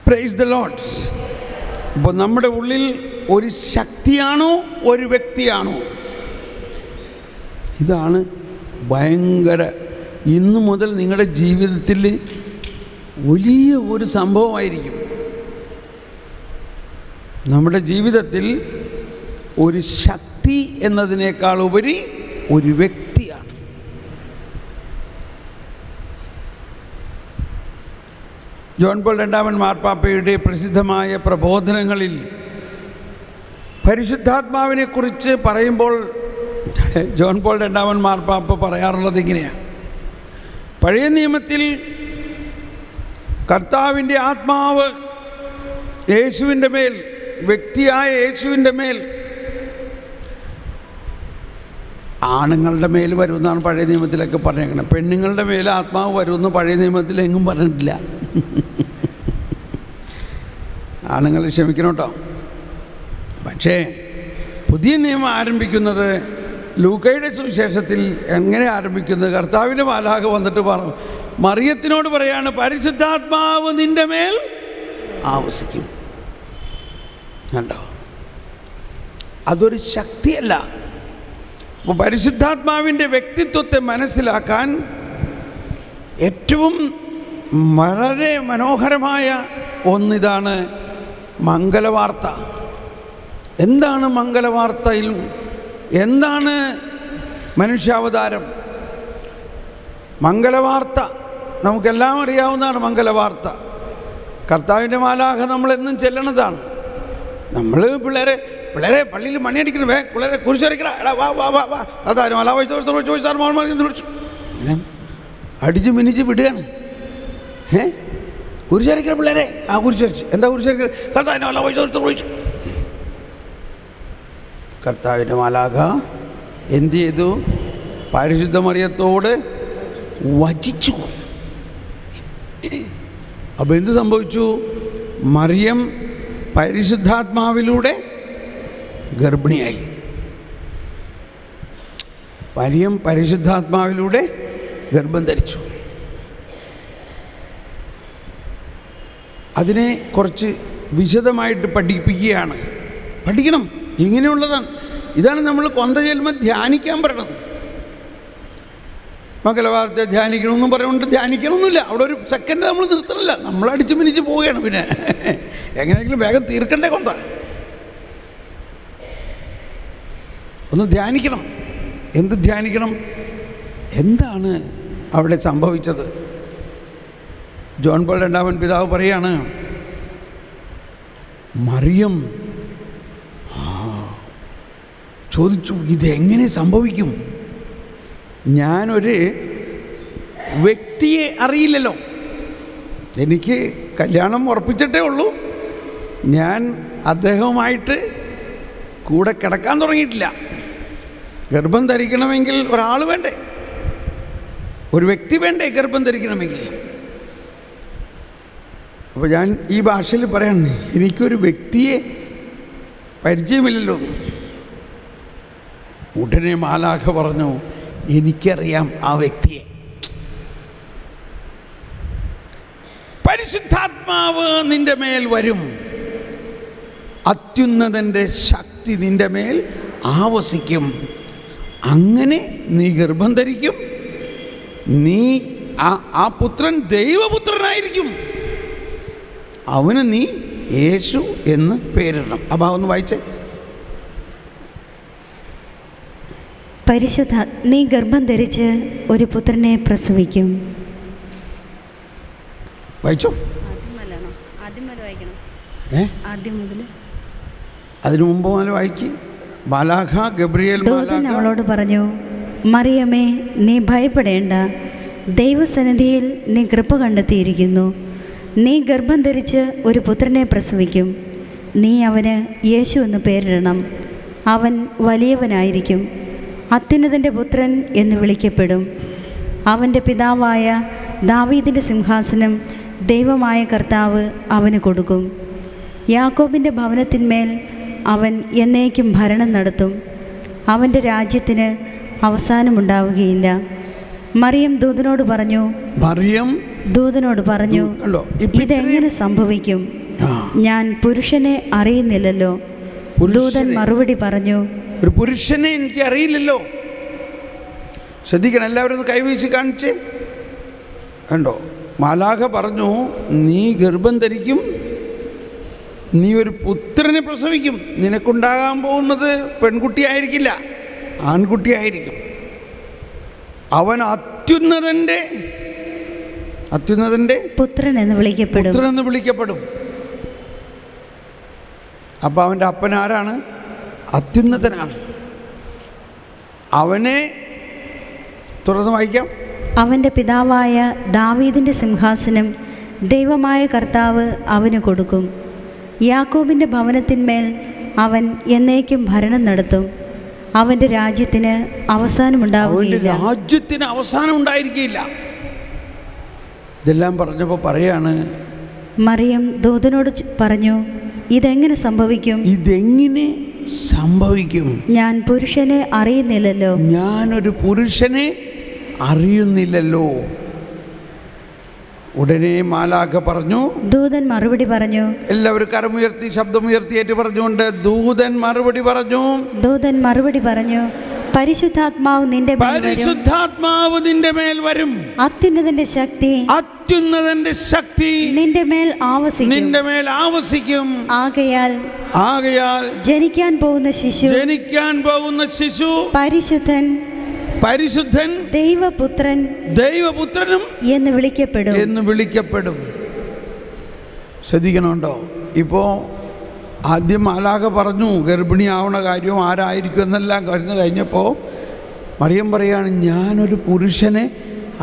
Praise the Lord. അപ്പോൾ നമ്മുടെ ഉള്ളിൽ ഒരു ശക്തിയാണോ ഒരു വ്യക്തിയാണോ? ഇതാണ് ഭയങ്കര, ഇന്നു മുതൽ നിങ്ങളുടെ ജീവിതത്തിൽ വലിയ ഒരു സംഭവമായിരിക്കും. നമ്മുടെ ജീവിതത്തിൽ ഒരു ശക്തി എന്നതിനേക്കാൾ ഉപരി ഒരു വ്യക്തിയാണ്. ജോൺ പോൾ രണ്ടാമൻ മാർപ്പാപ്പയുടെ പ്രസിദ്ധമായ പ്രബോധനങ്ങളിൽ പരിശുദ്ധാത്മാവിനെക്കുറിച്ച് പറയുമ്പോൾ ജോൺ പോൾ രണ്ടാമൻ മാർപ്പാപ്പ പറയാറുള്ളത് ഇങ്ങനെയാണ്: പഴയ നിയമത്തിൽ കർത്താവിൻ്റെ ആത്മാവ് യേശുവിൻ്റെ മേൽ, വ്യക്തിയായ യേശുവിൻ്റെ മേൽ, ആണുങ്ങളുടെ മേൽ വരുമെന്നാണ് പഴയ നിയമത്തിലൊക്കെ പറഞ്ഞേക്കുന്നത്. പെണ്ണുങ്ങളുടെ മേൽ ആത്മാവ് വരുമെന്ന് പഴയ നിയമത്തിൽ എങ്ങും പറഞ്ഞിട്ടില്ല. ആണുങ്ങൾ ക്ഷമിക്കണം കേട്ടോ. പക്ഷേ പുതിയ നിയമം ആരംഭിക്കുന്നത് ലൂക്കയുടെ സുവിശേഷത്തിൽ എങ്ങനെ ആരംഭിക്കുന്നത്? കർത്താവിൻ്റെ മാലാഖ വന്നിട്ട് പറഞ്ഞു, മറിയത്തിനോട് പറയാണ്, പരിശുദ്ധാത്മാവ് നിൻ്റെ മേൽ ആവസിക്കും. കണ്ടോ? അതൊരു ശക്തിയല്ല. അപ്പോൾ പരിശുദ്ധാത്മാവിൻ്റെ വ്യക്തിത്വത്തെ മനസ്സിലാക്കാൻ ഏറ്റവും വളരെ മനോഹരമായ ഒന്നിതാണ് മംഗലവാർത്ത. എന്താണ് മംഗലവാർത്തയിൽ? എന്താണ് മനുഷ്യാവതാരം? മംഗലവാർത്ത നമുക്കെല്ലാം അറിയാവുന്നതാണ്. മംഗലവാർത്ത കർത്താവിൻ്റെ മാലാഖ നമ്മളെന്നും ചെല്ലണതാണ്. നമ്മൾ പിള്ളേരെ പള്ളിയിൽ മണിയടിക്കണം, പിള്ളേരെ കുരിശടിക്കണം, എടാ വാ വാ വാ വാ, അതാരും അല വിളിച്ചു അടിച്ച് മിനിച്ച് വിടുകയാണ്. കുരിശടിക്കണം പിള്ളേരെ, ആ കുരിശടിച്ച് എന്താ കുരിശടിക്കണം, കർത്താവിൻ്റെ അല വിളിച്ചു. കർത്താവിൻ്റെ മാലാഖ എന്ത് ചെയ്തു? പരിശുദ്ധ മറിയത്തോട് വചിച്ചു. അപ്പോൾ എന്ത് സംഭവിച്ചു? മറിയം പരിശുദ്ധാത്മാവിലൂടെ ഗർഭിണിയായി. മറിയം പരിശുദ്ധാത്മാവിലൂടെ ഗർഭം ധരിച്ചു. അതിനെ കുറച്ച് വിശദമായിട്ട് പഠിപ്പിക്കുകയാണ്. പഠിക്കണം, ഇങ്ങനെയുള്ളതാണ്. ഇതാണ് നമ്മൾ കൊന്ത ചെല്ലുമ്പോൾ ധ്യാനിക്കാൻ പറയണത്. മംഗലവാർത്ത ധ്യാനിക്കണമെന്നും പറയുന്നുണ്ട്. ധ്യാനിക്കണമെന്നില്ല, അവിടെ ഒരു സെക്കൻഡ് നമ്മൾ നിർത്തണില്ല, നമ്മളടിച്ച് മിനിച്ച് പോവുകയാണ്. പിന്നെ എങ്ങനെയെങ്കിലും വേഗം തീർക്കണ്ടേ കൊന്ത? ഒന്ന് ധ്യാനിക്കണം. എന്ത് ധ്യാനിക്കണം? എന്താണ് അവിടെ സംഭവിച്ചത്? ജോൺ പോൾ രണ്ടാമൻ പിതാവ് പറയാണ്, മറിയം ചോദിച്ചു, ഇതെങ്ങനെ സംഭവിക്കും? ഞാനൊരു വ്യക്തിയെ അറിയില്ലല്ലോ, എനിക്ക് കല്യാണം ഉറപ്പിച്ചിട്ടേ ഉള്ളൂ, ഞാൻ അദ്ദേഹവുമായിട്ട് കൂടെ കിടക്കാൻ തുടങ്ങിയിട്ടില്ല. ഗർഭം ധരിക്കണമെങ്കിൽ ഒരാൾ വേണ്ടേ, ഒരു വ്യക്തി വേണ്ടേ ഗർഭം ധരിക്കണമെങ്കിൽ? അപ്പോൾ ഞാൻ ഈ ഭാഷയിൽ പറയാൻ, എനിക്കൊരു വ്യക്തിയെ പരിചയമില്ലല്ലോ. ഉടനെ മാലാഖ പറഞ്ഞു, എനിക്കറിയാം ആ വ്യക്തിയെ. പരിശുദ്ധാത്മാവ് നിന്റെ മേൽ വരും, അത്യുന്നതൻ്റെ ശക്തി നിന്റെ മേൽ ആവസിക്കും, അങ്ങനെ നീ ഗർഭം ധരിക്കും, നീ ആ പുത്രൻ ദൈവപുത്രനായിരിക്കും, അവന് നീ യേശു എന്ന് പേരിടണം. ആ ഭാഗം ഒന്ന് വായിച്ചേ. നീ ഗർഭം ധരിച്ച് ഒരു പുത്രനെ പ്രസവിക്കും. വായിച്ചോ? അതിനു മുമ്പ് മുതൽ വായിക്ക്. മാലാഖ ഗബ്രിയേൽ അവളോട് പറഞ്ഞു, മറിയമേ, നീ ഭയപ്പെടേണ്ട, ദൈവസന്നിധിയിൽ നീ കൃപ കണ്ടെത്തിയിരിക്കുന്നു. നീ ഗർഭം ധരിച്ച് ഒരു പുത്രനെ പ്രസവിക്കും. നീ അവന് യേശു എന്ന് പേരിടണം. അവൻ വലിയവനായിരിക്കും, അത്യുന്നതൻ്റെ പുത്രൻ എന്ന് വിളിക്കപ്പെടും. അവൻ്റെ പിതാവായ ദാവീദിൻ്റെ സിംഹാസനം ദൈവമായ കർത്താവ് അവന് കൊടുക്കും. യാക്കോബിൻ്റെ ഭവനത്തിന്മേൽ അവൻ എന്നേക്കും ഭരണം നടത്തും. അവൻ്റെ രാജ്യത്തിന് അവസാനമുണ്ടാവുകയില്ല. മറിയം ദൂതനോട് പറഞ്ഞു, മറിയം ദൂതനോട് പറഞ്ഞു, ഇതെങ്ങനെ സംഭവിക്കും? ഞാൻ പുരുഷനെ അറിയുന്നില്ലല്ലോ. ദൂതൻ മറുപടി പറഞ്ഞു, ഒരു പുരുഷനെ എനിക്ക് അറിയില്ലല്ലോ. ശ്രദ്ധിക്കണം, എല്ലാവരും ഒന്ന് കൈവീശി കാണിച്ച് കണ്ടോ. മാലാഖ പറഞ്ഞു, നീ ഗർഭം ധരിക്കും, നീ ഒരു പുത്രനെ പ്രസവിക്കും. നിനക്കുണ്ടാകാൻ പോകുന്നത് പെൺകുട്ടിയായിരിക്കില്ല, ആൺകുട്ടിയായിരിക്കും. അവൻ അത്യുന്നതൻ്റെ പുത്രൻ എന്ന് വിളിക്കപ്പെടും. അപ്പം അവൻ്റെ അപ്പൻ ആരാണ്? അത്യുന്നതനാണ്. അവനെ തുറന്ന് വായിക്കാം. അവൻ്റെ പിതാവായ ദാവീദിൻ്റെ സിംഹാസനം ദൈവമായ കർത്താവ് അവന് കൊടുക്കും. യാക്കോബിൻ്റെ ഭവനത്തിന്മേൽ അവൻ എന്നേക്കും ഭരണം നടത്തും. അവൻ്റെ രാജ്യത്തിന് അവസാനം ഉണ്ടായിരിക്കില്ല. ഇതെല്ലാം പറഞ്ഞപ്പോൾ പറയാണ്, മറിയം ദൂതനോട് പറഞ്ഞു, ഇതെങ്ങനെ സംഭവിക്കും? ഞാൻ പുരുഷനെ അറിയുന്നില്ലല്ലോ. ഞാനൊരു പുരുഷനെ അറിയുന്നില്ലല്ലോ. ഉടനെ മാലാഖ പറഞ്ഞു. ദൂതൻ മറുപടി പറഞ്ഞു. എല്ലാവരും കരമുയർത്തി ശബ്ദമുയർത്തിയേറ്റ് പറഞ്ഞുകൊണ്ട് ദൂതൻ മറുപടി പറഞ്ഞു, പരിശുദ്ധാത്മാവ് നിന്റെ മേൽ വരും. അത്യുന്നതന്റെ ശക്തി നിന്റെ മേൽ ആവസിക്കും. ആകയാൽ ജനിക്കാൻ പോകുന്ന ശിശു പരിശുദ്ധൻ ദൈവപുത്രനും എന്ന് വിളിക്കപ്പെടും. ശ്രദ്ധിക്കണുണ്ടോ? ഇപ്പോൾ ആദ്യം മാലാഖ പറഞ്ഞു ഗർഭിണിയാവണ കാര്യം ആരായിരിക്കും എന്നെല്ലാം കഴിഞ്ഞപ്പോൾ മറിയം പറയാണ്, ഞാനൊരു പുരുഷനെ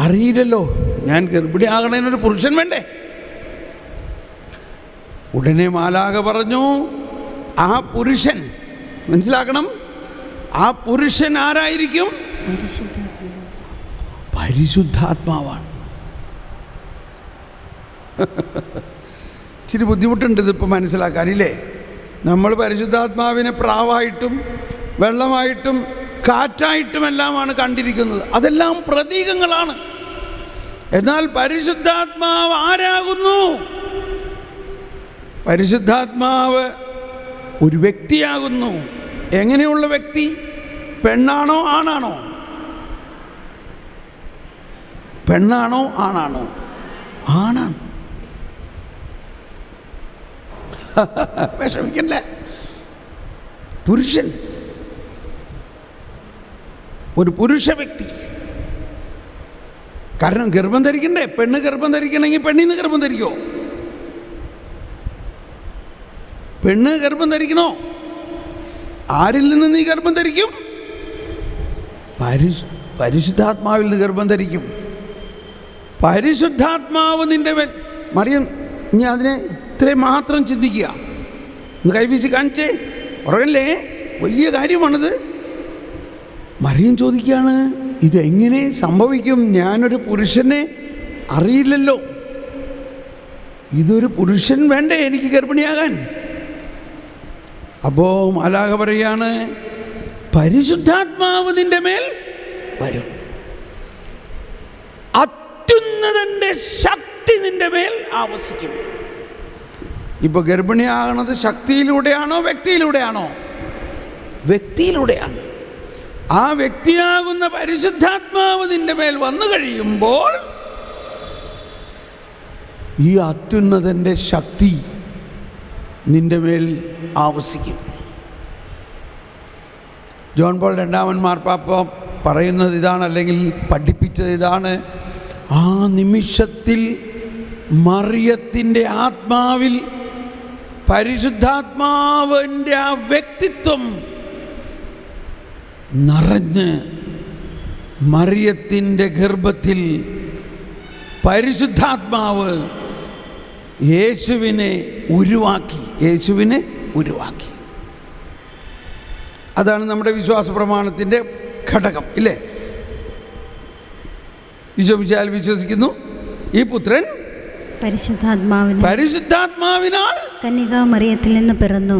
അറിയില്ലല്ലോ. ഞാൻ ഗർഭിണിയാകണതിനൊരു പുരുഷൻ വേണ്ടേ? ഉടനെ മാലാഖ പറഞ്ഞു, ആ പുരുഷൻ മനസ്സിലാക്കണം, ആ പുരുഷൻ ആരായിരിക്കും? പരിശുദ്ധാത്മാവാണ്. ഇച്ചിരി ബുദ്ധിമുട്ടുണ്ട് ഇതിപ്പോൾ മനസ്സിലാക്കാനില്ലേ? നമ്മൾ പരിശുദ്ധാത്മാവിനെ പ്രാവായിട്ടും വെള്ളമായിട്ടും കാറ്റായിട്ടുമെല്ലാമാണ് കണ്ടിരിക്കുന്നത്. അതെല്ലാം പ്രതീകങ്ങളാണ്. എന്നാൽ പരിശുദ്ധാത്മാവ് ആരാകുന്നു? പരിശുദ്ധാത്മാവ് ഒരു വ്യക്തിയാകുന്നു. എങ്ങനെയുള്ള വ്യക്തി? പെണ്ണാണോ ആണാണോ? പെണ്ണാണോ ആണാണോ? ആണാണ്. വിഷമിക്കല്ലേ? പുരുഷൻ, ഒരു പുരുഷ വ്യക്തി. കാരണം ഗർഭം ധരിക്കണ്ടേ? പെണ്ണ് ഗർഭം ധരിക്കണമെങ്കിൽ പെണ്ണിന് ഗർഭം ധരിക്കോ? പെണ്ണ് ഗർഭം ധരിക്കണോ? ആരിൽ നിന്ന് നീ ഗർഭം ധരിക്കും? പരിശുദ്ധാത്മാവിൽ നിന്ന് ഗർഭം ധരിക്കും. പരിശുദ്ധാത്മാവ് നിന്റെ മേൽ. മറിയം, ഇനി അതിനെ ഇത്രയും മാത്രം ചിന്തിക്കുക. ഒന്ന് കൈവീശി കാണിച്ചേ. ഉറങ്ങല്ലേ? വലിയ കാര്യമാണിത്. മറിയം ചോദിക്കുകയാണ്, ഇതെങ്ങനെ സംഭവിക്കും? ഞാനൊരു പുരുഷനെ അറിയില്ലല്ലോ. ഇതൊരു പുരുഷൻ വേണ്ടേ എനിക്ക് ഗർഭിണിയാകാൻ? അപ്പോൾ മാലാഖ പറയാണ്, പരിശുദ്ധാത്മാവ് നിന്റെ മേൽ വരും. അത്യുന്നതന്റെ ശക്തി നിന്റെ മേൽ ആവസിക്കും. ഇപ്പൊ ഗർഭിണിയാകണത് ശക്തിയിലൂടെയാണോ വ്യക്തിയിലൂടെയാണോ? വ്യക്തിയിലൂടെയാണ്. ആ വ്യക്തിയാകുന്ന പരിശുദ്ധാത്മാവ് നിന്റെ മേൽ വന്നു കഴിയുമ്പോൾ ഈ അത്യുന്നതന്റെ ശക്തി നിന്റെ മേൽ ആവസിക്കും. ജോൺ പോൾ രണ്ടാമൻ മാർപ്പാപ്പ പറയുന്നത് ഇതാണ്, അല്ലെങ്കിൽ പഠിപ്പിച്ചത് ഇതാണ്. ആ നിമിഷത്തിൽ മറിയത്തിൻ്റെ ആത്മാവിൽ പരിശുദ്ധാത്മാവിൻ്റെ ആ വ്യക്തിത്വം നിറഞ്ഞ് മറിയത്തിൻ്റെ ഗർഭത്തിൽ പരിശുദ്ധാത്മാവ് യേശുവിനെ ഉരുവാക്കി. അതാണ് നമ്മുടെ വിശ്വാസ പ്രമാണത്തിൻ്റെ ഘടകം, ഇല്ലേ? ഈശോമിശിഹായിൽ വിശ്വസിക്കുന്നു. ഈ പുത്രൻ പരിശുദ്ധാത്മാവിനാൽ കന്യകാമറിയത്തിൽ നിന്ന് പിറന്നു.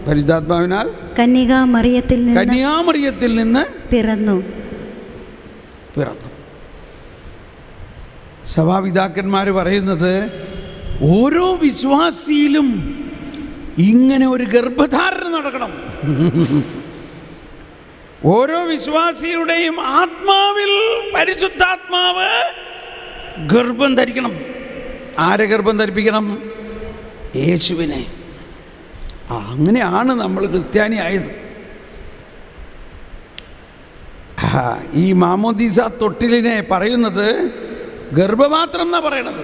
പരിശുദ്ധാത്മാവിനാൽ കന്യാമറിയത്തിൽ നിന്ന് പിറന്നു. സഭാപിതാക്കന്മാർ പറയുന്നത് ഓരോ വിശ്വാസിയിലും ഇങ്ങനെ ഒരു ഗർഭധാരണ നടക്കണം. ഓരോ വിശ്വാസിയുടെയും ആത്മാവിൽ പരിശുദ്ധാത്മാവ് ഗർഭം ധരിക്കണം. ആരെ ഗർഭം ധരിപ്പിക്കണം? യേശുവിനെ. അങ്ങനെയാണ് നമ്മൾ ക്രിസ്ത്യാനി ആയത്. ഈ മാമോദീസ തൊട്ടിലിനെ പറയുന്നത് ഗർഭപാത്രം എന്നാണ് പറയണത്.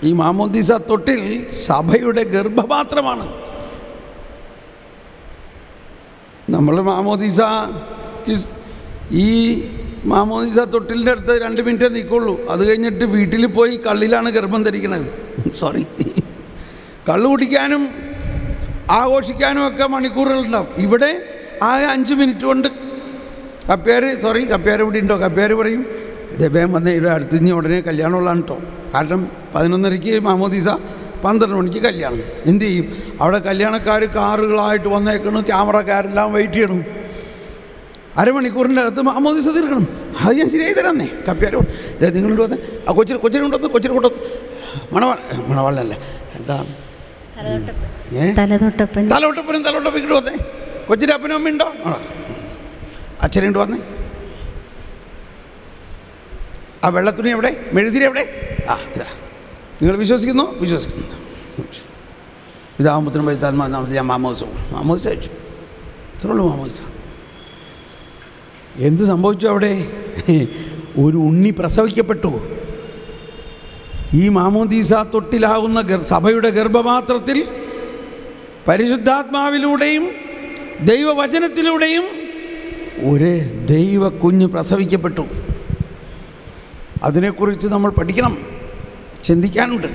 ഈ മാമോദീസ തൊട്ടിൽ സഭയുടെ ഗർഭപാത്രമാണ്. നമ്മൾ ഈ മാമോദീസ തൊട്ടിലിൻ്റെ അടുത്ത് 2 മിനിറ്റേ നിൽക്കുള്ളൂ. അത് കഴിഞ്ഞിട്ട് വീട്ടിൽ പോയി കള്ളിലാണ് ഗർഭം ധരിക്കണത്. കള്ള് കുടിക്കാനും ആഘോഷിക്കാനും ഒക്കെ മണിക്കൂറുകളുണ്ടാവും. ഇവിടെ ആ 5 മിനിറ്റ് കൊണ്ട് കപ്പ്യാർ ഇവിടെ ഉണ്ടോ? കപ്പ്യാർ പറയും വേഗം വന്നേ, ഇവിടെ അടുത്ത് ഇനി ഉടനെ കല്യാണമുള്ളതാണ് കേട്ടോ. കാരണം 11:30 മാമോദീസ, 12 മണിക്ക് കല്യാണം. എന്തു ചെയ്യും? അവിടെ കല്യാണക്കാർ കാറുകളായിട്ട് വന്നേക്കണം, ക്യാമറക്കാരെല്ലാം വെയിറ്റ് ചെയ്യണം. അരമണിക്കൂറിൻ്റെ അകത്ത് മാമോദീസ തീർക്കണം. അത് ഞാൻ ശരിയായി തരാന്നേ. കപ്പ്യാരോട് നിങ്ങളോട് വന്നേ, ആ കൊച്ചിനെ കൊണ്ടുവന്ന് മണവാളനല്ലേ, എന്താ തലതൊട്ടപ്പനും ഇങ്ങോട്ട് വന്നേ. കൊച്ചിൻ്റെ അപ്പനും അമ്മ ഉണ്ടോ? അച്ഛനുണ്ട് വന്നേ. ആ വെള്ളത്തുണി എവിടെ? മെഴുതിരി എവിടെ? ഇതാ. നിങ്ങൾ വിശ്വസിക്കുന്നു? ഇതാകുമ്പത്തിനും പരിശുദ്ധാത്മാവിനാമത്തിൽ ഞാൻ മാമോദിസ അയച്ചു. ഇത്രയുള്ളൂ മാമോദിസ. എന്ത് സംഭവിച്ചു അവിടെ? ഒരു ഉണ്ണി പ്രസവിക്കപ്പെട്ടു. ഈ മാമോദീസ തൊട്ടിലാകുന്ന സഭയുടെ ഗർഭപാത്രത്തിൽ പരിശുദ്ധാത്മാവിലൂടെയും ദൈവവചനത്തിലൂടെയും ഒരു ദൈവ കുഞ്ഞ് പ്രസവിക്കപ്പെട്ടു. അതിനെക്കുറിച്ച് നമ്മൾ പഠിക്കണം, ചിന്തിക്കാനുണ്ട്.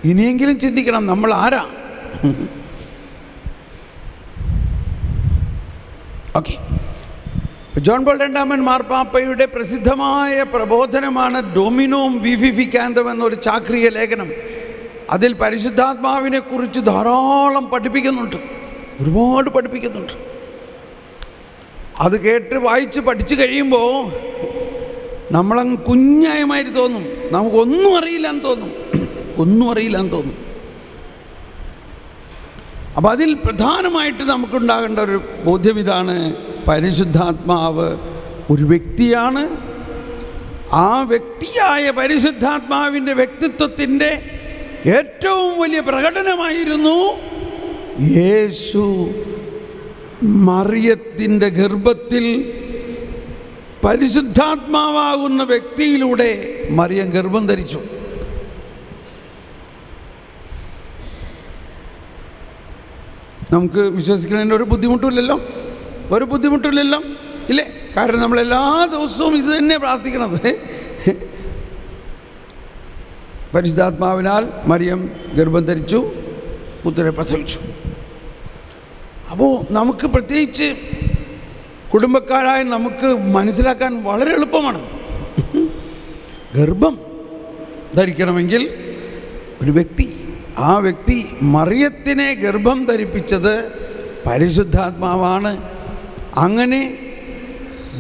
ഇനിയെങ്കിലും ചിന്തിക്കണം, നമ്മൾ ആരാ? ഓക്കെ. ജോൺ പോൾ രണ്ടാമൻ മാർപ്പാപ്പയുടെ പ്രസിദ്ധമായ പ്രബോധനമാണ് ഡൊമിനോം വിവിഫിക്കാന്തം എന്നൊരു ചാക്രിക ലേഖനം. അതിൽ പരിശുദ്ധാത്മാവിനെക്കുറിച്ച് ധാരാളം പഠിപ്പിക്കുന്നുണ്ട്, ഒരുപാട് പഠിപ്പിക്കുന്നുണ്ട്. അത് കേട്ട് വായിച്ച് പഠിച്ചു കഴിയുമ്പോൾ നമ്മളങ്ങ് കുഞ്ഞായമായിട്ട് തോന്നും. നമുക്കൊന്നും അറിയില്ലാന്ന് തോന്നും. അപ്പം അതിൽ പ്രധാനമായിട്ട് നമുക്കുണ്ടാകേണ്ട ഒരു ബോധ്യം ഇതാണ്: പരിശുദ്ധാത്മാവ് ഒരു വ്യക്തിയാണ്. ആ വ്യക്തിയായ പരിശുദ്ധാത്മാവിൻ്റെ വ്യക്തിത്വത്തിൻ്റെ ഏറ്റവും വലിയ പ്രകടനമായിരുന്നു യേശു മറിയത്തിൻ്റെ ഗർഭത്തിൽ പരിശുദ്ധാത്മാവാകുന്ന വ്യക്തിയിലൂടെ മറിയം ഗർഭം ധരിച്ചു. നമുക്ക് വിശ്വസിക്കുന്നതിന് ഒരു ബുദ്ധിമുട്ടില്ലല്ലോ ഇല്ലേ? കാരണം നമ്മളെല്ലാ ദിവസവും ഇത് തന്നെ പ്രാർത്ഥിക്കണത്. പരിശുദ്ധാത്മാവിനാൽ മറിയം ഗർഭം ധരിച്ചു, പുത്രനെ പ്രസവിച്ചു. അപ്പോൾ നമുക്ക് പ്രത്യേകിച്ച് കുടുംബക്കാരായ നമുക്ക് മനസ്സിലാക്കാൻ വളരെ എളുപ്പമാണ്. ഗർഭം ധരിക്കണമെങ്കിൽ ഒരു വ്യക്തി, ആ വ്യക്തി മറിയത്തിനെ ഗർഭം ധരിപ്പിച്ചത് പരിശുദ്ധാത്മാവാണ്. അങ്ങനെ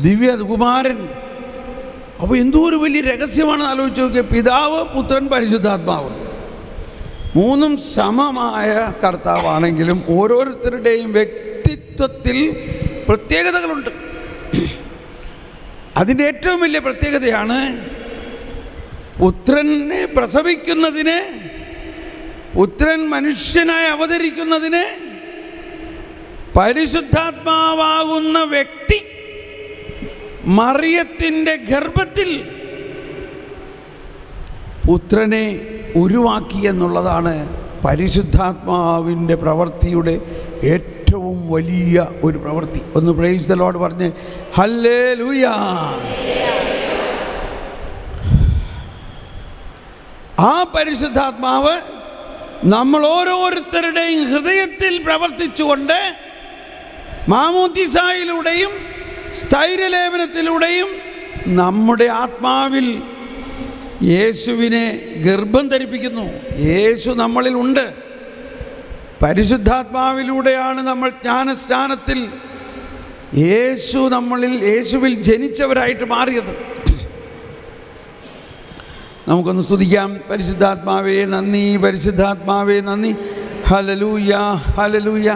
ദിവ്യകുമാരൻ. അപ്പോൾ എന്തോ ഒരു വലിയ രഹസ്യമാണെന്ന് ആലോചിച്ച് നോക്കിയ പിതാവ്, പുത്രൻ, പരിശുദ്ധാത്മാവ് മൂന്നും സമമായ കർത്താവാണെങ്കിലും ഓരോരുത്തരുടെയും വ്യക്തിത്വത്തിൽ പ്രത്യേകതകളുണ്ട്. അതിൻ്റെ ഏറ്റവും വലിയ പ്രത്യേകതയാണ് പുത്രനെ പ്രസവിക്കുന്നതിന്, പുത്രൻ മനുഷ്യനായി അവതരിക്കുന്നതിന് പരിശുദ്ധാത്മാവാകുന്ന വ്യക്തി മറിയത്തിൻ്റെ ഗർഭത്തിൽ പുത്രനെ ഉരുവാക്കി എന്നുള്ളതാണ് പരിശുദ്ധാത്മാവിൻ്റെ പ്രവൃത്തിയുടെ ഏറ്റവും വലിയ ഒരു പ്രവൃത്തി. ഒന്ന് പ്രൈസ് ദി ലോർഡ് പറഞ്ഞ് ഹല്ലേലൂയ. ആ പരിശുദ്ധാത്മാവ് നമ്മൾ ഓരോരുത്തരുടെയും ഹൃദയത്തിൽ പ്രവർത്തിച്ചുകൊണ്ട് മാമോദിസായിലൂടെയും സ്ഥൈര്യലേപനത്തിലൂടെയും നമ്മുടെ ആത്മാവിൽ യേശുവിനെ ഗർഭം ധരിപ്പിക്കുന്നു. യേശു നമ്മളിൽ ഉണ്ട്. പരിശുദ്ധാത്മാവിലൂടെയാണ് നമ്മൾ ജ്ഞാനസ്നാനത്തിൽ യേശുവിൽ ജനിച്ചവരായിട്ട് മാറിയത്. നമുക്കൊന്ന് സ്തുതിക്കാം. പരിശുദ്ധാത്മാവേ നന്ദി, പരിശുദ്ധാത്മാവേ നന്ദി. ഹല്ലേലൂയ, ഹല്ലേലൂയ,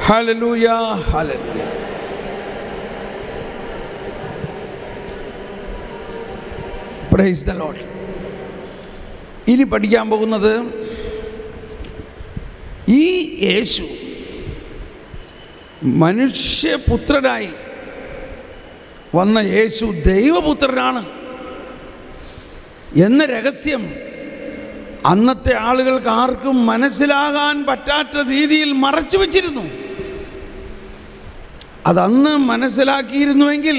ഹല്ലേലൂയ, ഹല്ലേലൂയ. Praise the Lord. ഇനി പഠിക്കാൻ പോകുന്നത്, ഈ യേശു മനുഷ്യപുത്രനായി വന്ന യേശു ദൈവപുത്രനാണ് എന്ന രഹസ്യം അന്നത്തെ ആളുകൾക്ക് ആർക്കും മനസ്സിലാകാൻ പറ്റാത്ത രീതിയിൽ മറച്ചു വച്ചിരുന്നു. അതന്ന് മനസ്സിലാക്കിയിരുന്നുവെങ്കിൽ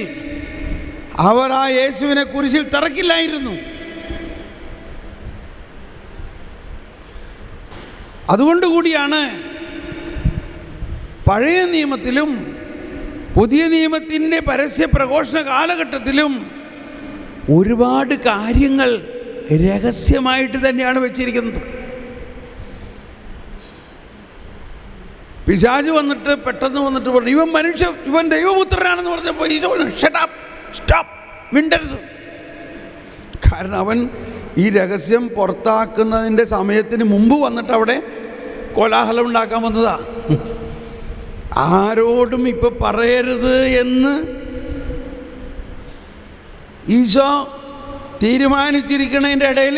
അവർ ആ യേശുവിനെ കുരിശിൽ തറക്കില്ലായിരുന്നു. അതുകൊണ്ടുകൂടിയാണ് പഴയ നിയമത്തിലും പുതിയ നിയമത്തിൻ്റെ പരസ്യ പ്രഘോഷണ കാലഘട്ടത്തിലും ഒരുപാട് കാര്യങ്ങൾ രഹസ്യമായിട്ട് തന്നെയാണ് വെച്ചിരിക്കുന്നത്. പിശാച് വന്നിട്ട് പെട്ടെന്ന് വന്നിട്ട് പറഞ്ഞു, ഇവൻ ദൈവപുത്രനാണെന്ന് പറഞ്ഞപ്പോൾ ഈശോ ഷട്ട് അപ്പ്, സ്റ്റോപ്പ്, മിണ്ടരുത്. കാരണം അവൻ ഈ രഹസ്യം പുറത്താക്കുന്നതിൻ്റെ സമയത്തിന് മുമ്പ് വന്നിട്ട് അവിടെ കോലാഹലം ഉണ്ടാക്കാൻ വന്നതാ. ആരോടും ഇപ്പം പറയരുത് എന്ന് ഈശോ തീരുമാനിച്ചിരിക്കുന്നതിൻ്റെ ഇടയിൽ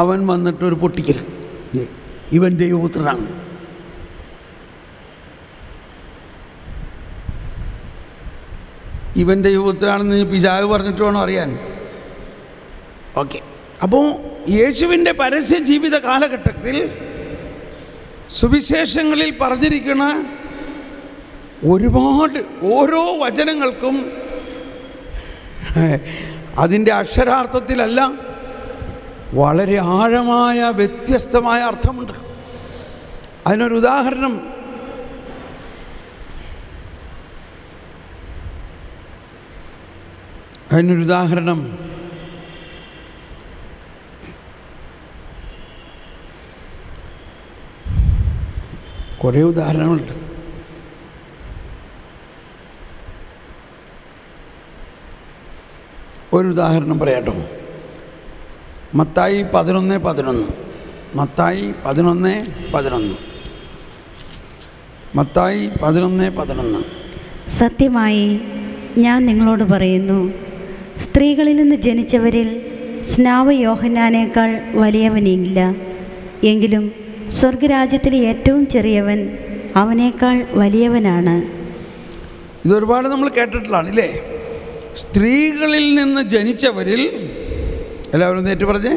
അവൻ വന്നിട്ടൊരു പൊട്ടിക്കൽ, ഇവൻ ദൈവപുത്രനാണ്. ഇവൻ ദൈവപുത്രനാണെന്ന് പിശാച് പറഞ്ഞിട്ട് വേണം അറിയാൻ. ഓക്കെ, അപ്പോൾ യേശുവിൻ്റെ പരസ്യ ജീവിത കാലഘട്ടത്തിൽ സുവിശേഷങ്ങളിൽ പറഞ്ഞിരിക്കുന്ന ഒരുപാട് ഓരോ വചനങ്ങൾക്കും അതിൻ്റെ അക്ഷരാർത്ഥത്തിലല്ല, വളരെ ആഴമായ വ്യത്യസ്തമായ അർത്ഥമുണ്ട്. അതിനൊരു ഉദാഹരണം കുറേ ഉദാഹരണങ്ങളുണ്ട്. ഒരു ഉദാഹരണം പറയാട്ടോ. മത്തായി 11:11. മത്തായി 11:11. മത്തായി 11:11. സത്യമായി ഞാൻ നിങ്ങളോട് പറയുന്നു, സ്ത്രീകളിൽ നിന്ന് ജനിച്ചവരിൽ സ്നാവ യോഹന്നാനേക്കാൾ വലിയവനില്ല. എങ്കിലും സ്വർഗരാജ്യത്തിലെ ഏറ്റവും ചെറിയവൻ അവനേക്കാൾ വലിയവനാണ്. ഇതൊരുപാട് നമ്മൾ കേട്ടിട്ടുള്ളതാണ് ഇല്ലേ? സ്ത്രീകളിൽ നിന്ന് ജനിച്ചവരിൽ, എല്ലാവരും നേരിട്ട് പറഞ്ഞേ,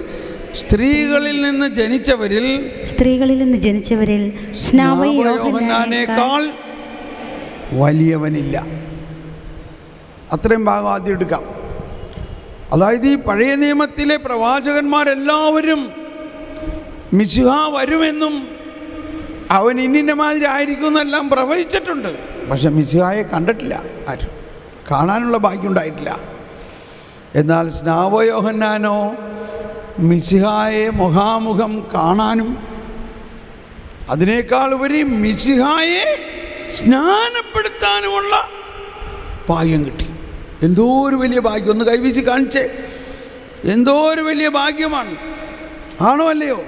സ്ത്രീകളിൽ നിന്ന് ജനിച്ചവരിൽ സ്നാവ യോഹന്നാനേക്കാൾ വലിയവനില്ല. അത്രയും ഭാഗം ആദ്യം എടുക്കാം. അതായത് ഈ പഴയ നിയമത്തിലെ പ്രവാചകന്മാരെല്ലാവരും മിശിഹ വരുമെന്നും അവൻ ഇന്നിൻ്റെ മാതിരി ആയിരിക്കും എന്നെല്ലാം പ്രവചിച്ചിട്ടുണ്ട്. പക്ഷെ മിശിഹായെ കണ്ടിട്ടില്ല, ആരും കാണാനുള്ള ഭാഗ്യം ഉണ്ടായിട്ടില്ല. എന്നാൽ സ്നാവ യോഹന്നാനോ മിശിഹായെ മുഖാമുഖം കാണാനും അതിനേക്കാൾ ഉപരി മിശിഹായെ സ്നാനപ്പെടുത്താനുമുള്ള ഭാഗ്യം കിട്ടി. എന്തോ ഒരു വലിയ ഭാഗ്യം! ഒന്ന് കൈവീശി കാണിച്ചേ, എന്തോ ഒരു വലിയ ഭാഗ്യമാണ്. ആണോ അല്ലയോ?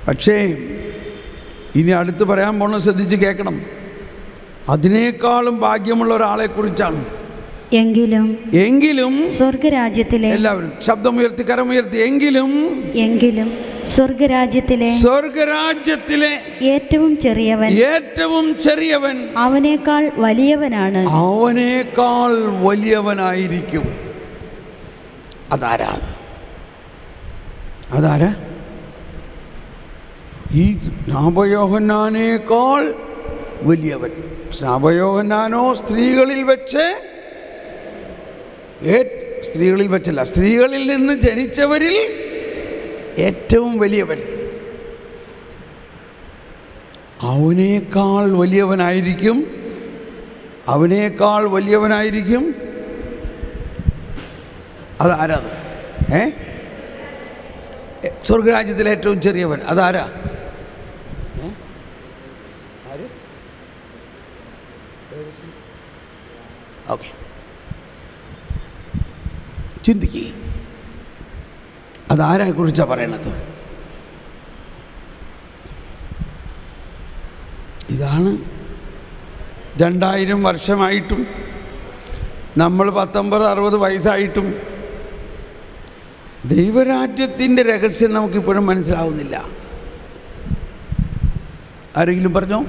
പക്ഷേ ഇനി അടുത്ത് പറയാൻ പോണ ശ്രദ്ധിച്ച് കേൾക്കണം. അതിനേക്കാളും ഭാഗ്യമുള്ള ഒരാളെക്കുറിച്ചാണ്. എങ്കിലും സ്വർഗരാജ്യത്തിലെ, എല്ലാവരും ശബ്ദമുയർത്തി കരമുയർത്തി, എങ്കിലും സ്വർഗരാജ്യത്തിലെ ഏറ്റവും ചെറിയവൻ അവനേക്കാൾ വലിയവനായിരിക്കും. അതാരാ? ഈ സ്നാപയോഹന്നാനേക്കാൾ വലിയവൻ. സ്നാപയോഹന്നാനോ സ്ത്രീകളിൽ നിന്ന് ജനിച്ചവരിൽ ഏറ്റവും വലിയവൻ. അവനേക്കാൾ വലിയവനായിരിക്കും. അതാരാ? സ്വർഗരാജ്യത്തിലെ ഏറ്റവും ചെറിയവൻ അതാരാ? ഓക്കെ, ചിന്തിക്കുക. അതാരെക്കുറിച്ചാണ് പറയണത്? ഇതാണ് 2000 വർഷമായിട്ടും നമ്മൾ 19-60 വയസ്സായിട്ടും ദൈവരാജ്യത്തിൻ്റെ രഹസ്യം നമുക്കിപ്പോഴും മനസ്സിലാവുന്നില്ല. ആരെങ്കിലും പറഞ്ഞോ?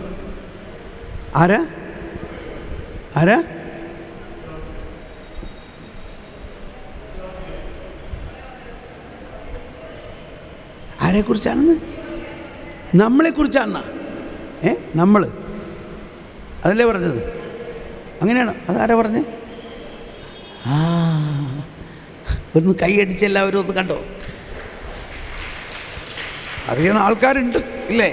ആരാ ആരാ ആരെക്കുറിച്ചാണെന്ന്? നമ്മളെക്കുറിച്ചാണെന്നാ? നമ്മൾ അതല്ലേ പറഞ്ഞത്? അങ്ങനെയാണോ? അതാരാ പറഞ്ഞേ? ഒന്ന് കൈയടിച്ച് എല്ലാവരും ഒന്ന് കണ്ടോ? അറിയണ ആൾക്കാരുണ്ട് ഇല്ലേ?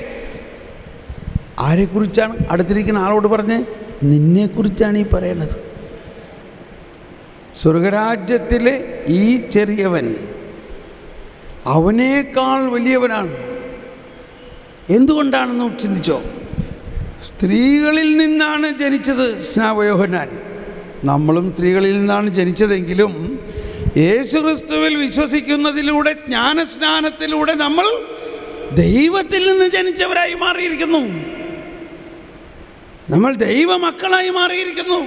ആരെക്കുറിച്ചാണ്? അടുത്തിരിക്കുന്ന ആളോട് പറഞ്ഞേ, നിന്നെക്കുറിച്ചാണ് ഈ പറയണത്. സ്വർഗരാജ്യത്തിലെ ഈ ചെറിയവൻ അവനേക്കാൾ വലിയവനാണ്. എന്തുകൊണ്ടാണെന്ന് ചിന്തിച്ചോ? സ്ത്രീകളിൽ നിന്നാണ് ജനിച്ചത് സ്നാപയോഹന്നാൻ. നമ്മളും സ്ത്രീകളിൽ നിന്നാണ് ജനിച്ചതെങ്കിലും യേശുക്രിസ്തുവിൽ വിശ്വസിക്കുന്നതിലൂടെ, ജ്ഞാനസ്നാനത്തിലൂടെ നമ്മൾ ദൈവത്തിൽ നിന്ന് ജനിച്ചവരായി മാറിയിരിക്കുന്നു. നമ്മൾ ദൈവമക്കളായി മാറിയിരിക്കുന്നു.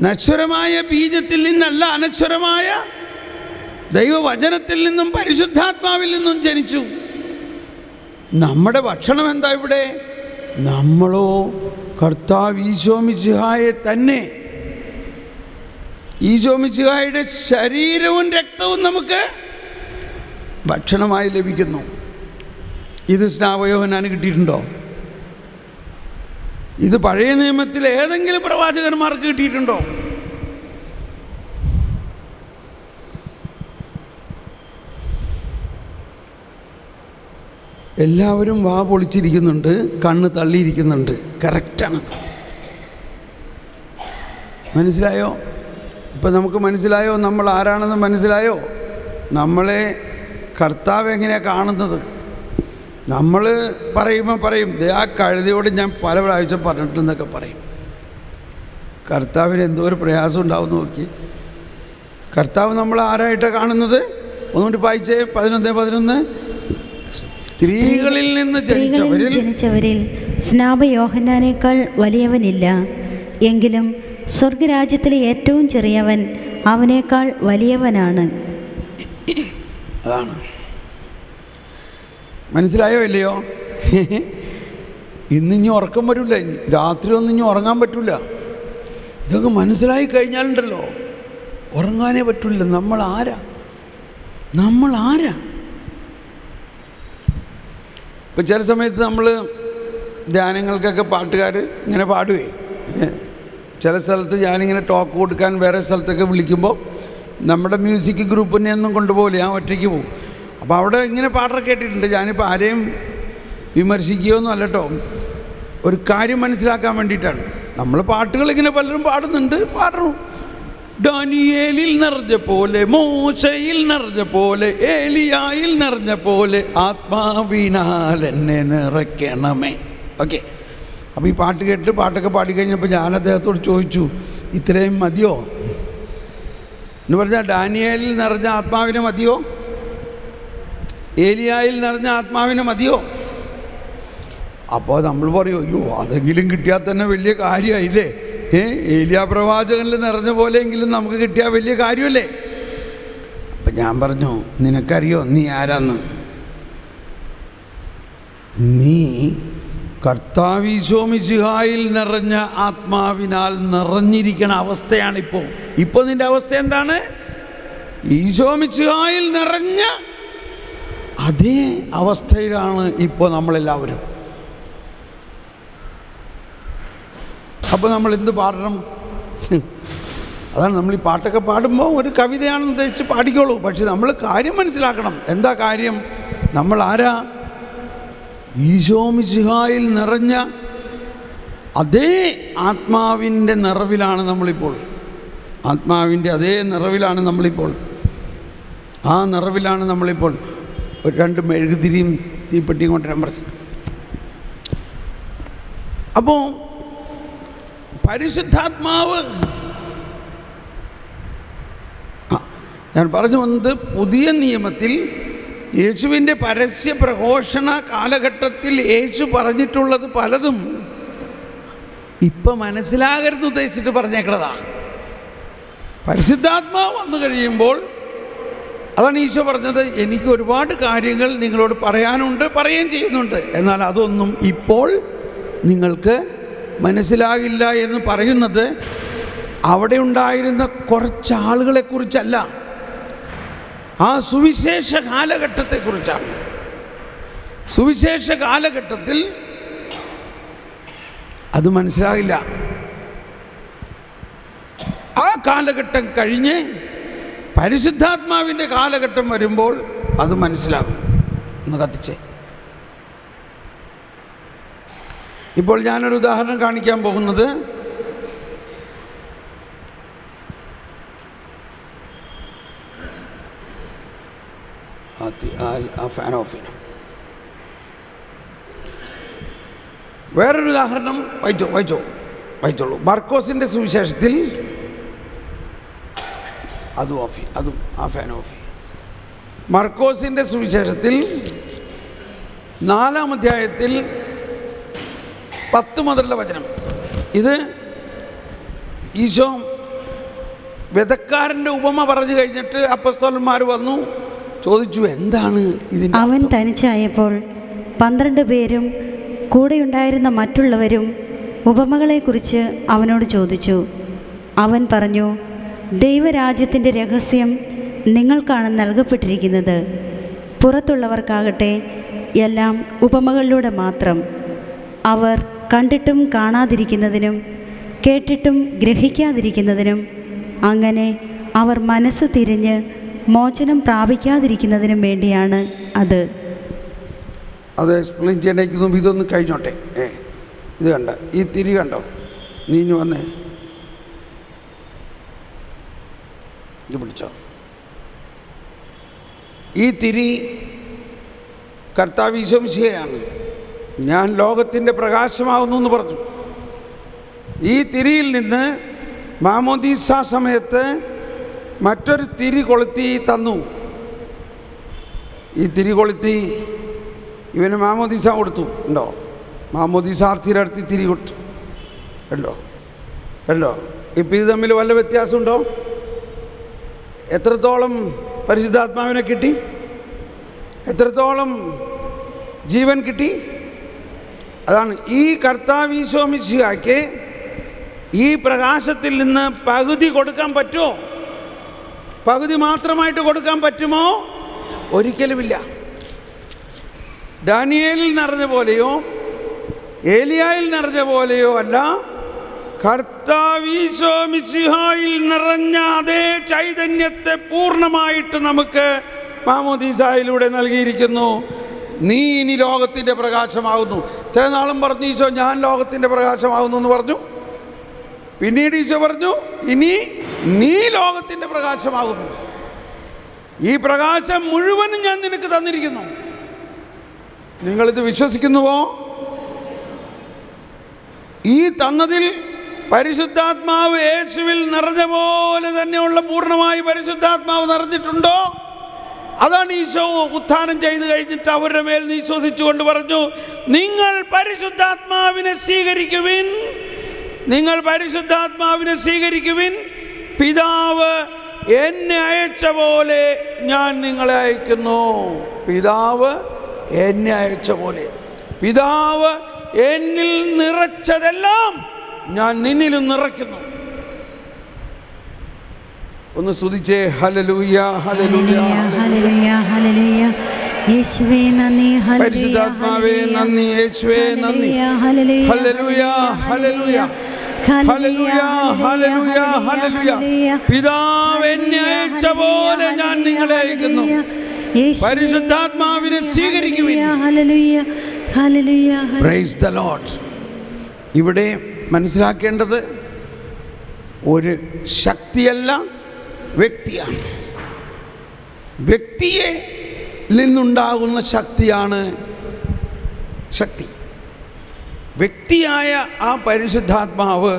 നശ്വരമായ ബീജത്തിൽ നിന്നല്ല, അനശ്വരമായ ദൈവവചനത്തിൽ നിന്നും പരിശുദ്ധാത്മാവിൽ നിന്നും ജനിച്ചു. നമ്മുടെ ഭക്ഷണം എന്താ ഇവിടെ? നമ്മളോ കർത്താവ് ഈശോ മിശിഹായെ തന്നെ, ഈശോ മിശിഹായുടെ ശരീരവും രക്തവും നമുക്ക് ഭക്ഷണമായി ലഭിക്കുന്നു. ഇത് സ്നാപയോഹന്നാന് കിട്ടിയിട്ടുണ്ടോ? ഇത് പഴയ നിയമത്തിൽ ഏതെങ്കിലും പ്രവാചകന്മാർക്ക് കിട്ടിയിട്ടുണ്ടോ? എല്ലാവരും വാ പൊളിച്ചിരിക്കുന്നുണ്ട്, കണ്ണ് തള്ളിയിരിക്കുന്നുണ്ട്. കറക്റ്റാണത്. മനസ്സിലായോ? ഇപ്പം നമുക്ക് മനസ്സിലായോ നമ്മൾ ആരാണെന്ന്? മനസ്സിലായോ? നമ്മളെ കർത്താവ് എങ്ങനെയാണ് കാണുന്നത്? നമ്മൾ പറയുമ്പോൾ പറയും, ആ കഴുതയോട് ഞാൻ പല പ്രാവശ്യം പറഞ്ഞിട്ടുണ്ടെന്നൊക്കെ പറയും. കർത്താവിന് എന്തോ ഒരു പ്രയാസം ഉണ്ടാവും നോക്കി. കർത്താവ് നമ്മൾ ആരായിട്ടാണ് കാണുന്നത്? ഒന്നുകൂടി വായിച്ചേ, 11:11. സ്ത്രീകളിൽ നിന്ന് ജനിച്ചവരിൽ സ്നാപയോഹന്നാനേക്കാൾ വലിയവനില്ല, എങ്കിലും സ്വർഗരാജ്യത്തിലെ ഏറ്റവും ചെറിയവൻ അവനേക്കാൾ വലിയവനാണ്. അതാണ്. മനസ്സിലായോ ഇല്ലയോ? ഇന്നിഞ്ഞ് ഉറക്കം വരില്ല, രാത്രി ഒന്നും ഇനി ഉറങ്ങാൻ പറ്റില്ല. ഇതൊക്കെ മനസ്സിലായി കഴിഞ്ഞാലുണ്ടല്ലോ ഉറങ്ങാനേ പറ്റില്ല. നമ്മൾ ആരാ? ഇപ്പം ചില സമയത്ത് നമ്മൾ ധ്യാനങ്ങൾക്കൊക്കെ പാട്ടുകാർ ഇങ്ങനെ പാടുവേ. ചില സ്ഥലത്ത് ഞാനിങ്ങനെ ടോക്ക് കൊടുക്കാൻ വേറെ സ്ഥലത്തൊക്കെ വിളിക്കുമ്പോൾ നമ്മുടെ മ്യൂസിക് ഗ്രൂപ്പിനെ ഒന്നും കൊണ്ടുപോകില്ല, ഞാൻ ഒറ്റയ്ക്ക് പോകും. അപ്പോൾ അവിടെ ഇങ്ങനെ പാട്ടൊക്കെ കേട്ടിട്ടുണ്ട്. ഞാനിപ്പോൾ ആരെയും വിമർശിക്കുകയൊന്നും അല്ല കേട്ടോ, ഒരു കാര്യം മനസ്സിലാക്കാൻ വേണ്ടിയിട്ടാണ്. നമ്മൾ പാട്ടുകളിങ്ങനെ പലരും പാടുന്നുണ്ട്, പാടണം. ഡാനിയേലിൽ നിറഞ്ഞ പോലെ, മോശയിൽ നിറഞ്ഞ പോലെ, ഏലിയായിൽ നിറഞ്ഞ പോലെ ആത്മാവിനാൽ എന്നെ നിറയ്ക്കണമേ. ഓക്കെ. അപ്പോൾ ഈ പാട്ട് കേട്ടിട്ട് പാട്ടൊക്കെ പാടിക്കഴിഞ്ഞപ്പോൾ ഞാൻ അദ്ദേഹത്തോട് ചോദിച്ചു, ഇത്രയും മതിയോ എന്ന് പറഞ്ഞാൽ? ഡാനിയേലിൽ നിറഞ്ഞ ആത്മാവിനെ മതിയോ? ഏലിയായിൽ നിറഞ്ഞ ആത്മാവിനെ മതിയോ? അപ്പോൾ നമ്മൾ പറയും, അയ്യോ അതെങ്കിലും കിട്ടിയാൽ തന്നെ വലിയ കാര്യമായില്ലേ. ഏലിയാ പ്രവാചകനിൽ നിറഞ്ഞ പോലെയെങ്കിലും നമുക്ക് കിട്ടിയാൽ വലിയ കാര്യമല്ലേ. അപ്പം ഞാൻ പറഞ്ഞു, നിനക്കറിയോ നീ ആരാന്ന്? നീ കർത്താവ് ഈശോ മിശിഹായിൽ നിറഞ്ഞ ആത്മാവിനാൽ നിറഞ്ഞിരിക്കണ അവസ്ഥയാണിപ്പോൾ. ഇപ്പോൾ നിൻ്റെ അവസ്ഥ എന്താണ്? ഈശോ മിശിഹായിൽ നിറഞ്ഞ അതേ അവസ്ഥയിലാണ് ഇപ്പോൾ നമ്മളെല്ലാവരും. അപ്പോൾ നമ്മൾ എന്ത് പാടണം? അതാണ് നമ്മൾ ഈ പാട്ടൊക്കെ പാടുമ്പോൾ ഒരു കവിതയാണെന്ന് ഉദ്ദേശിച്ച് പാടിക്കോളൂ. പക്ഷെ നമ്മൾ കാര്യം മനസ്സിലാക്കണം. എന്താ കാര്യം? നമ്മൾ ആരാ? ഈശോ മിശിഹായിൽ നിറഞ്ഞ അതേ ആത്മാവിൻ്റെ നിറവിലാണ് നമ്മളിപ്പോൾ. ആത്മാവിൻ്റെ അതേ നിറവിലാണ് നമ്മളിപ്പോൾ. ആ നിറവിലാണ് നമ്മളിപ്പോൾ. ഒരു 2 മെഴുകുതിരിയും തീപ്പെട്ടിയും കൊണ്ടുവരാൻ പറഞ്ഞു. അപ്പോൾ പരിശുദ്ധാത്മാവ് ഞാൻ പറഞ്ഞു വന്നത്, പുതിയ നിയമത്തിൽ യേശുവിൻ്റെ പരസ്യ പ്രഘോഷണ കാലഘട്ടത്തിൽ യേശു പറഞ്ഞിട്ടുള്ളത് പലതും ഇപ്പം മനസ്സിലാകരുത് ഉദ്ദേശിച്ചിട്ട് പറഞ്ഞേക്കണതാണ്. പരിശുദ്ധാത്മാവ് വന്നു കഴിയുമ്പോൾ അതാണ് ഈശോ പറഞ്ഞത്, എനിക്ക് ഒരുപാട് കാര്യങ്ങൾ നിങ്ങളോട് പറയാനുണ്ട്, പറയുകയും ചെയ്യുന്നുണ്ട്, എന്നാൽ അതൊന്നും ഇപ്പോൾ നിങ്ങൾക്ക് മനസ്സിലാകില്ല എന്ന് പറയുന്നത് അവിടെ ഉണ്ടായിരുന്ന കുറച്ചാളുകളെക്കുറിച്ചല്ല, ആ സുവിശേഷ കാലഘട്ടത്തെക്കുറിച്ചാണ്. സുവിശേഷ കാലഘട്ടത്തിൽ അത് മനസ്സിലാകില്ല. ആ കാലഘട്ടം കഴിഞ്ഞ് പരിശുദ്ധാത്മാവിൻ്റെ കാലഘട്ടം വരുമ്പോൾ അത് മനസ്സിലാകും. ഒന്ന് കത്തിച്ചേ. ഇപ്പോൾ ഞാനൊരു ഉദാഹരണം കാണിക്കാൻ പോകുന്നത്, ഫാൻ ഓഫ് ചെയ്യണം. വേറൊരു ഉദാഹരണം വായിച്ചോളൂ. മർക്കോസിൻ്റെ സുവിശേഷത്തിൽ അതും ഓഫ് ചെയ്യും, അതും ആ ഫാൻ ഓഫ് ചെയ്യും. മർക്കോസിൻ്റെ സുവിശേഷത്തിൽ 4-ാം അധ്യായത്തിൽ 10 മുതലുള്ള വചനം. ഇത് ഈശോ വിതക്കാരൻ്റെ ഉപമ പറഞ്ഞു കഴിഞ്ഞിട്ട് അപ്പസ്തോലന്മാർ വന്നു ചോദിച്ചു, എന്താണ് ഇതിന്? അവൻ തനിച്ചായപ്പോൾ 12 പേരും കൂടെയുണ്ടായിരുന്ന മറ്റുള്ളവരും ഉപമകളെക്കുറിച്ച് അവനോട് ചോദിച്ചു. അവൻ പറഞ്ഞു, ദൈവരാജ്യത്തിൻ്റെ രഹസ്യം നിങ്ങൾക്കാണ് നൽകപ്പെട്ടിരിക്കുന്നത്. പുറത്തുള്ളവർക്കാകട്ടെ എല്ലാം ഉപമകളിലൂടെ മാത്രം. അവർ കണ്ടിട്ടും കാണാതിരിക്കുന്നതിനും കേട്ടിട്ടും ഗ്രഹിക്കാതിരിക്കുന്നതിനും, അങ്ങനെ അവർ മനസ്സ് തിരിഞ്ഞ് മോചനം പ്രാപിക്കാതിരിക്കുന്നതിനും വേണ്ടിയാണ് അത്. അത് എക്സ്പ്ലെയിൻ ചെയ്യണേക്കും ഇതൊന്ന് കഴിഞ്ഞോട്ടെ. ഇത് കണ്ട, ഈ തിരി കണ്ടോ? നീഞ്ഞു വന്നേ, ഇത് പിടിച്ചോ. ഈ തിരി കർത്താവ് ഈശോ മിശിഹയാണ്. ഞാൻ ലോകത്തിൻ്റെ പ്രകാശമാകുന്നു എന്ന് പറഞ്ഞു. ഈ തിരിയിൽ നിന്ന് മാമോദീസ സമയത്ത് മറ്റൊരു തിരി കൊളുത്തി തന്നു. ഈ തിരി കൊളുത്തി ഇവന് മാമോദീസ കൊടുത്തു. ഉണ്ടോ? മാമോദീസാർത്ഥിയുടെ അടുത്ത് തിരി കൊടുത്തു. കണ്ടോ? ഇപ്പം ഇത് തമ്മിൽ വല്ല വ്യത്യാസമുണ്ടോ? എത്രത്തോളം പരിശുദ്ധാത്മാവിനെ കിട്ടി? എത്രത്തോളം ജീവൻ കിട്ടി? അതാണ് ഈ കർത്താവ് ഈശോ മിശിഹായ്ക്ക് ഈ പ്രകാശത്തിൽ നിന്ന് പകുതി കൊടുക്കാൻ പറ്റുമോ? പകുതി മാത്രമായിട്ട് കൊടുക്കാൻ പറ്റുമോ? ഒരിക്കലുമില്ല. ഡാനിയേലിൽ നിറഞ്ഞ പോലെയോ ഏലിയായിൽ നിറഞ്ഞ പോലെയോ അല്ല, കർത്താവ് ഈശോ മിശിഹായിൽ നിറഞ്ഞ അതേ ചൈതന്യത്തെ പൂർണ്ണമായിട്ട് നമുക്ക് മാമോദീസായിലൂടെ നൽകിയിരിക്കുന്നു. നീ ഇനി ലോകത്തിൻ്റെ പ്രകാശമാകുന്നു. ഇത്ര നാളും പറഞ്ഞു ഈശോ ഞാൻ ലോകത്തിൻ്റെ പ്രകാശമാകുന്നു എന്ന് പറഞ്ഞു. പിന്നീട് ഈശോ പറഞ്ഞു ഇനി നീ ലോകത്തിൻ്റെ പ്രകാശമാകുന്നു. ഈ പ്രകാശം മുഴുവനും ഞാൻ നിനക്ക് തന്നിരിക്കുന്നു. നിങ്ങളിത് വിശ്വസിക്കുന്നുവോ? ഈ തന്നതിൽ പരിശുദ്ധാത്മാവ് യേശുവിൽ നിറഞ്ഞ പോലെ തന്നെയുള്ള പൂർണ്ണമായി പരിശുദ്ധാത്മാവ് നിറഞ്ഞിട്ടുണ്ടോ? അതാണ് ഈശോ ഉത്ഥാനം ചെയ്ത് കഴിഞ്ഞിട്ട് അവരുടെ മേൽ വിശ്വസിച്ചുകൊണ്ട് പറഞ്ഞു, നിങ്ങൾ പരിശുദ്ധാത്മാവിനെ സ്വീകരിക്കുവിൻ, നിങ്ങൾ പരിശുദ്ധാത്മാവിനെ സ്വീകരിക്കുവിൻ. പിതാവ് എന്നെ അയച്ച പോലെ ഞാൻ നിങ്ങളെ അയക്കുന്നു. പിതാവ് എന്നെ അയച്ച പോലെ. പിതാവ് എന്നിൽ നിറച്ചതെല്ലാം ഞാൻ നിന്നിലും നിറയ്ക്കുന്നു. ഒന്ന് സ്തുതിച്ചേ. ഹല്ലേലൂയ, ഹല്ലേലൂയ, ഹല്ലേലൂയ, ഹല്ലേലൂയ. യേശുവേ നന്ദി, പരിശുദ്ധാത്മാവേ നന്ദി, യേശുവേ നന്ദി. ഹല്ലേലൂയ, ഹല്ലേലൂയ, ഹല്ലേലൂയ, ഹല്ലേലൂയ, ഹല്ലേലൂയ. പിതാവ് എന്നെ അയച്ച പോലെ ഞാൻ നിങ്ങളെ അയക്കുന്നു. പരിശുദ്ധാത്മാവിനെ സ്വീകരിക്കുവിൻ. Praise the Lord. ഇവിടെ മനസ്സിലാക്കേണ്ടത് ഒരു ശക്തിയല്ല, വ്യക്തിയാണ്. വ്യക്തിയെ നിന്നുണ്ടാകുന്ന ശക്തിയാണ് ശക്തി. വ്യക്തിയായ ആ പരിശുദ്ധാത്മാവ്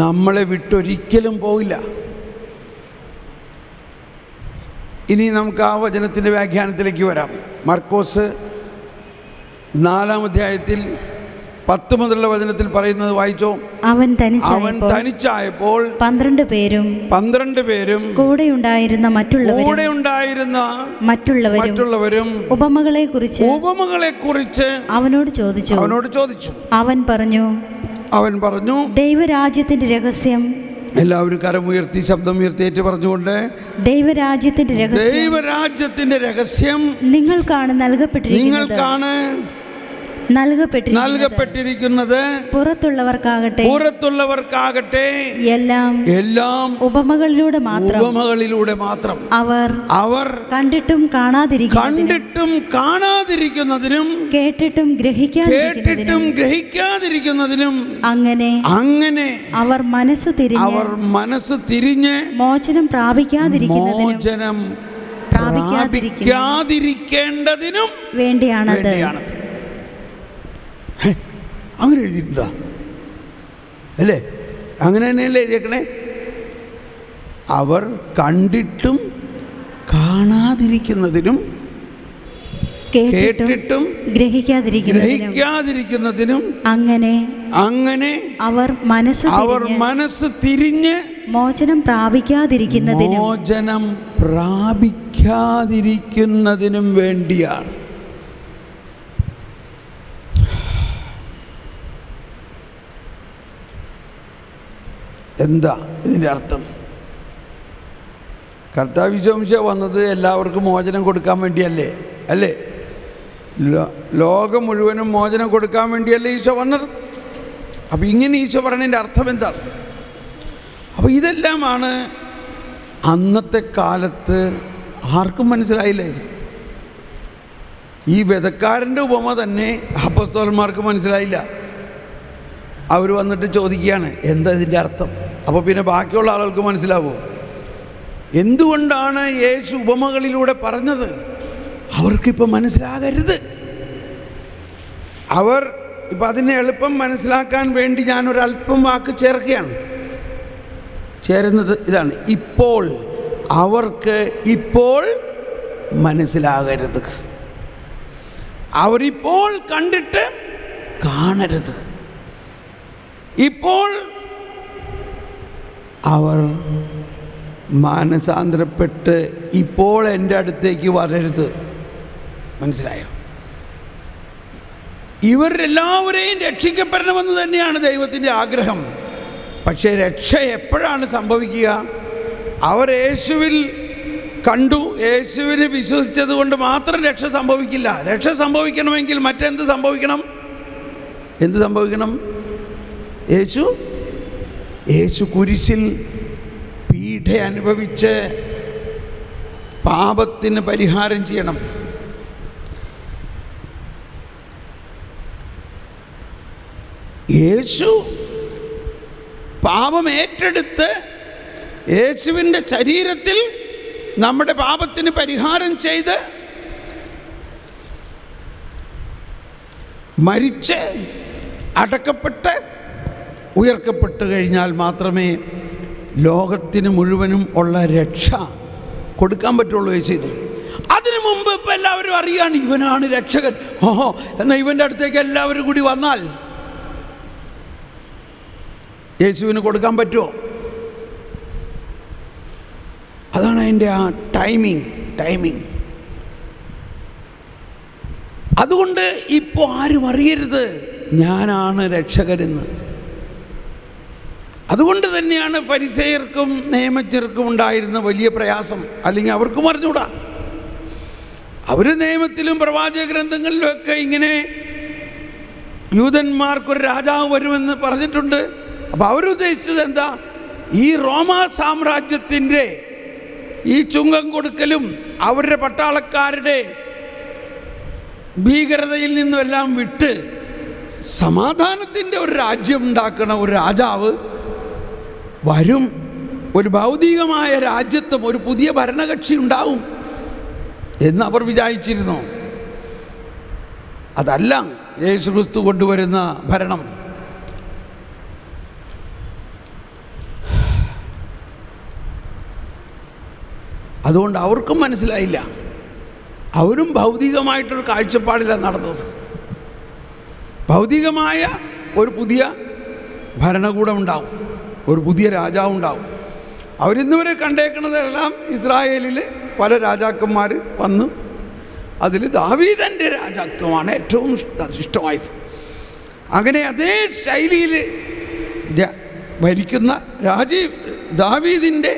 നമ്മളെ വിട്ടൊരിക്കലും പോയില്ല. ഇനി നമുക്ക് ആ വചനത്തിൻ്റെ വ്യാഖ്യാനത്തിലേക്ക് വരാം. മർക്കോസ് 4-ാം അധ്യായത്തിൽ 10 മുതലുള്ള വചനത്തിൽ പറയുന്നത് വായിച്ചോ. അവൻ തനിച്ചായപ്പോൾ 12 പേരും കൂടെ ഉണ്ടായിരുന്ന മറ്റുള്ളവരും ഉപമകളെ കുറിച്ച് അവനോട് ചോദിച്ചു. അവൻ പറഞ്ഞു ദൈവരാജ്യത്തിന്റെ രഹസ്യം. എല്ലാവരും കരമുയർത്തി ശബ്ദമുയർത്തിയേറ്റ് പറഞ്ഞുകൊണ്ട്, ദൈവരാജ്യത്തിന്റെ രഹസ്യം നിങ്ങൾക്കാണ് നൽകപ്പെട്ടിരിക്കുന്നത്. പുറത്തുള്ളവർക്കാകട്ടെ എല്ലാം ഉപമകളിലൂടെ മാത്രം. അവർ കണ്ടിട്ടും കാണാതിരിക്കുന്നതിനും കേട്ടിട്ടും ഗ്രഹിക്കാതിരിക്കുന്നതിനും അങ്ങനെ അവർ മനസ്സ് തിരിഞ്ഞ് മോചനം പ്രാപിക്കാതിരിക്കേണ്ടതിനും വേണ്ടിയാണത്. അങ്ങനെ എഴുതിയിട്ടുണ്ടോ? അല്ലേ? അങ്ങനെ തന്നെയല്ലേ എഴുതിയേക്കണേ. അവർ കണ്ടിട്ടും കാണാതിരിക്കുന്നതിനും കേട്ടിട്ടും ഗ്രഹിക്കാതിരിക്കുന്നതിനും അങ്ങനെ അവർ മനസ്സ് തിരിഞ്ഞ് മോചനം പ്രാപിക്കാതിരിക്കുന്നതിനും വേണ്ടിയാണ്. എന്താ ഇതിൻ്റെ അർത്ഥം? കർത്താവ് ഈശോ വന്നത് എല്ലാവർക്കും മോചനം കൊടുക്കാൻ വേണ്ടിയല്ലേ? അല്ലേ? ലോകം മുഴുവനും മോചനം കൊടുക്കാൻ വേണ്ടിയല്ലേ ഈശോ വന്നത്? അപ്പോൾ ഇങ്ങനെ ഈശോ പറഞ്ഞതിൻ്റെ അർത്ഥം എന്താണ്? അപ്പോൾ ഇതെല്ലാമാണ് അന്നത്തെ കാലത്ത് ആർക്കും മനസ്സിലായില്ല. ഇത് ഈ വെതക്കാരൻ്റെ ഉപമ തന്നെ അപ്പോസ്തലന്മാർക്ക് മനസ്സിലായില്ല. അവർ വന്നിട്ട് ചോദിക്കുകയാണ്, എന്താ ഇതിൻ്റെ അർത്ഥം? അപ്പോൾ പിന്നെ ബാക്കിയുള്ള ആളുകൾക്ക് മനസ്സിലാവുമോ? എന്തുകൊണ്ടാണ് യേശു ഉപമകളിലൂടെ പറഞ്ഞത്? അവർക്കിപ്പോൾ മനസ്സിലാകരുത്. അവർ ഇപ്പം അതിനെ എളുപ്പം മനസ്സിലാക്കാൻ വേണ്ടി ഞാനൊരല്പം വാക്ക് ചേരുന്നത് ഇതാണ്: അവർക്ക് ഇപ്പോൾ മനസ്സിലാകരുത്. അവരിപ്പോൾ കണ്ടിട്ട് കാണരുത്. ഇപ്പോൾ അവർ മാനസാന്തരപ്പെട്ട് ഇപ്പോൾ എൻ്റെ അടുത്തേക്ക് വരരുത്. മനസ്സിലായോ? ഇവരെല്ലാവരെയും രക്ഷിക്കപ്പെടണമെന്ന് തന്നെയാണ് ദൈവത്തിൻ്റെ ആഗ്രഹം. പക്ഷേ രക്ഷ എപ്പോഴാണ് സംഭവിക്കുക? അവർ യേശുവിൽ കണ്ടു, യേശുവിനെ വിശ്വസിച്ചത് കൊണ്ട് മാത്രം രക്ഷ സംഭവിക്കില്ല. രക്ഷ സംഭവിക്കണമെങ്കിൽ മറ്റെന്ത് സംഭവിക്കണം? യേശു കുരിശിൽ പീഡ അനുഭവിച്ച് പാപത്തിന് പരിഹാരം ചെയ്യണം. യേശു പാപം ഏറ്റെടുത്ത് യേശുവിൻ്റെ ശരീരത്തിൽ നമ്മുടെ പാപത്തിന് പരിഹാരം ചെയ്ത് മരിച്ച് അടക്കപ്പെട്ട് ഉയർക്കപ്പെട്ട് കഴിഞ്ഞാൽ മാത്രമേ ലോകത്തിന് മുഴുവനും ഉള്ള രക്ഷ കൊടുക്കാൻ പറ്റുള്ളൂ യേശുവിന്. അതിനു മുമ്പ് ഇപ്പം എല്ലാവരും അറിയാണ് ഇവനാണ് രക്ഷകൻ. എന്നാൽ ഇവൻ്റെ അടുത്തേക്ക് എല്ലാവരും കൂടി വന്നാൽ യേശുവിന് കൊടുക്കാൻ പറ്റുമോ? അതാണ് അതിൻ്റെ ആ ടൈമിങ്. അതുകൊണ്ട് ഇപ്പോൾ ആരും അറിയരുത് ഞാനാണ് രക്ഷകരെന്ന്. അതുകൊണ്ട് തന്നെയാണ് ഫരിസേയർക്കും നിയമജ്ഞർക്കും ഉണ്ടായിരുന്ന വലിയ പ്രയാസം. അല്ലെങ്കിൽ അവർക്കും അറിഞ്ഞൂടാ. അവർ നിയമത്തിലും പ്രവാചക ഗ്രന്ഥങ്ങളിലുമൊക്കെ ഇങ്ങനെ യൂതന്മാർക്കൊരു രാജാവ് വരുമെന്ന് പറഞ്ഞിട്ടുണ്ട്. അപ്പോൾ അവരുദ്ദേശിച്ചത് എന്താ? ഈ റോമാ സാമ്രാജ്യത്തിൻ്റെ ഈ ചുങ്കം കൊടുക്കലും അവരുടെ പട്ടാളക്കാരുടെ ഭീകരതയിൽ നിന്നുമെല്ലാം വിട്ട് സമാധാനത്തിൻ്റെ ഒരു രാജ്യം ഉണ്ടാക്കണ ഒരു രാജാവ് വരും. ഒരു ഭൗതികമായ രാജ്യത്തും ഒരു പുതിയ ഭരണകക്ഷി ഉണ്ടാവും എന്ന് അവർ വിചാരിച്ചിരുന്നു. അതല്ല യേശുക്രിസ്തു കൊണ്ടുവരുന്ന ഭരണം. അതുകൊണ്ട് അവർക്കും മനസ്സിലായില്ല. അവരും ഭൗതികമായിട്ടൊരു കാഴ്ചപ്പാടിലാണ് നടന്നത്. ഭൗതികമായ ഒരു പുതിയ ഭരണകൂടം ഉണ്ടാവും, ഒരു പുതിയ രാജാവ് ഉണ്ടാവും. അവരിന്നുവരെ കണ്ടേക്കുന്നതെല്ലാം ഇസ്രായേലിൽ പല രാജാക്കന്മാർ വന്ന് അതിൽ ദാവീദിൻ്റെ രാജാത്വമാണ് ഏറ്റവും ഇഷ്ടമായത്. അങ്ങനെ അതേ ശൈലിയിൽ ഭരിക്കുന്ന ദാവീദിൻ്റെ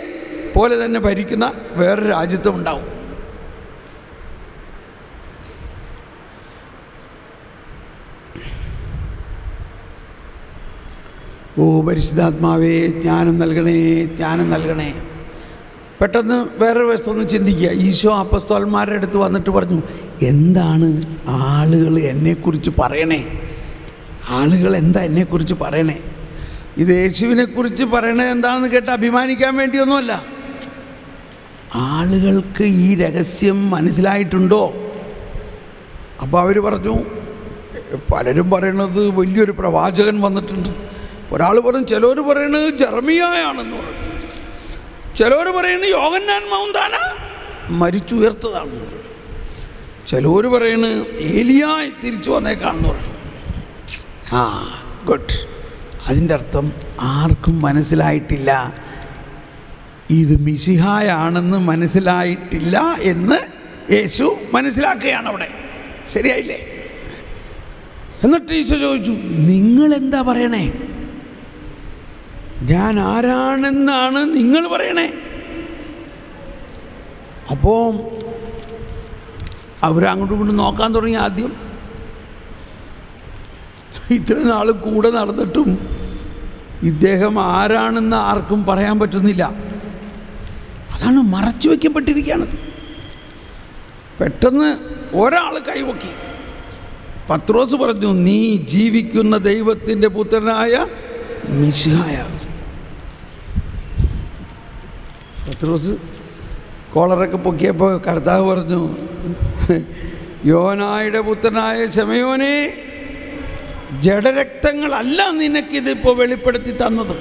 പോലെ തന്നെ ഭരിക്കുന്ന വേറൊരു രാജ്യത്വം ഉണ്ടാവും. ഓ പരിശുദ്ധാത്മാവേ, ജ്ഞാനം നൽകണേ, ജ്ഞാനം നൽകണേ. പെട്ടെന്ന് വേറൊരു വശത്തൊന്ന് ചിന്തിക്കുക. ഈശോ അപ്പസ്തോലന്മാരുടെ അടുത്ത് വന്നിട്ട് പറഞ്ഞു, എന്താണ് ആളുകൾ എന്നെക്കുറിച്ച് പറയണേ? ആളുകൾ എന്താ എന്നെക്കുറിച്ച് പറയണേ? ഇത് യേശുവിനെക്കുറിച്ച് പറയണത് എന്താണെന്ന് കേട്ട് അഭിമാനിക്കാൻ വേണ്ടിയൊന്നുമല്ല. ആളുകൾക്ക് ഈ രഹസ്യം മനസ്സിലായിട്ടുണ്ടോ? അപ്പോൾ അവർ പറഞ്ഞു, പലരും പറയണത് വലിയൊരു പ്രവാചകൻ വന്നിട്ടുണ്ട്. ഒരാൾ പറഞ്ഞു, ചിലർ പറയണത് ജെറമിയായാണെന്ന് പറഞ്ഞു, ചിലർ പറയുന്നത് യോഹന്നാൻ മൗന്താന മരിച്ചുയർത്തതാണെന്ന് പറഞ്ഞു, ചിലർ പറയുന്നത് ഏലിയ തിരിച്ചു വന്നേക്കാണെന്ന് പറഞ്ഞു. ഗുഡ്. അതിൻ്റെ അർത്ഥം ആർക്കും മനസ്സിലായിട്ടില്ല, ഇത് മിശിഹായാണെന്ന് മനസ്സിലായിട്ടില്ല എന്ന് യേശു മനസ്സിലാക്കുകയാണ് അവിടെ. ശരിയായില്ലേ? എന്നിട്ട് ഈശോ ചോദിച്ചു, നിങ്ങളെന്താ പറയണേ? ഞാൻ ആരാണെന്നാണ് നിങ്ങൾ പറയണേ? അപ്പോൾ അവരങ്ങോട്ടും ഇങ്ങോട്ടും നോക്കാൻ തുടങ്ങി. ആദ്യം ഇത്ര നാൾ കൂടെ നടന്നിട്ടും ഇദ്ദേഹം ആരാണെന്ന് ആർക്കും പറയാൻ പറ്റുന്നില്ല. അതാണ് മറച്ചു വയ്ക്കപ്പെട്ടിരിക്കുകയാണത്. പെട്ടെന്ന് ഒരാൾ കൈവക്കി. പത്രോസ് പറഞ്ഞു, നീ ജീവിക്കുന്ന ദൈവത്തിൻ്റെ പുത്രനായ മിശിഹായ. പത്രോസ് കോളറൊക്കെ പൊക്കിയപ്പോൾ കർത്താവ് പറഞ്ഞു, യോനായുടെ പുത്രനായ ശമയോനെ, ജഡരക്തങ്ങളല്ല നിനക്കിതിപ്പോൾ വെളിപ്പെടുത്തി തന്നത്,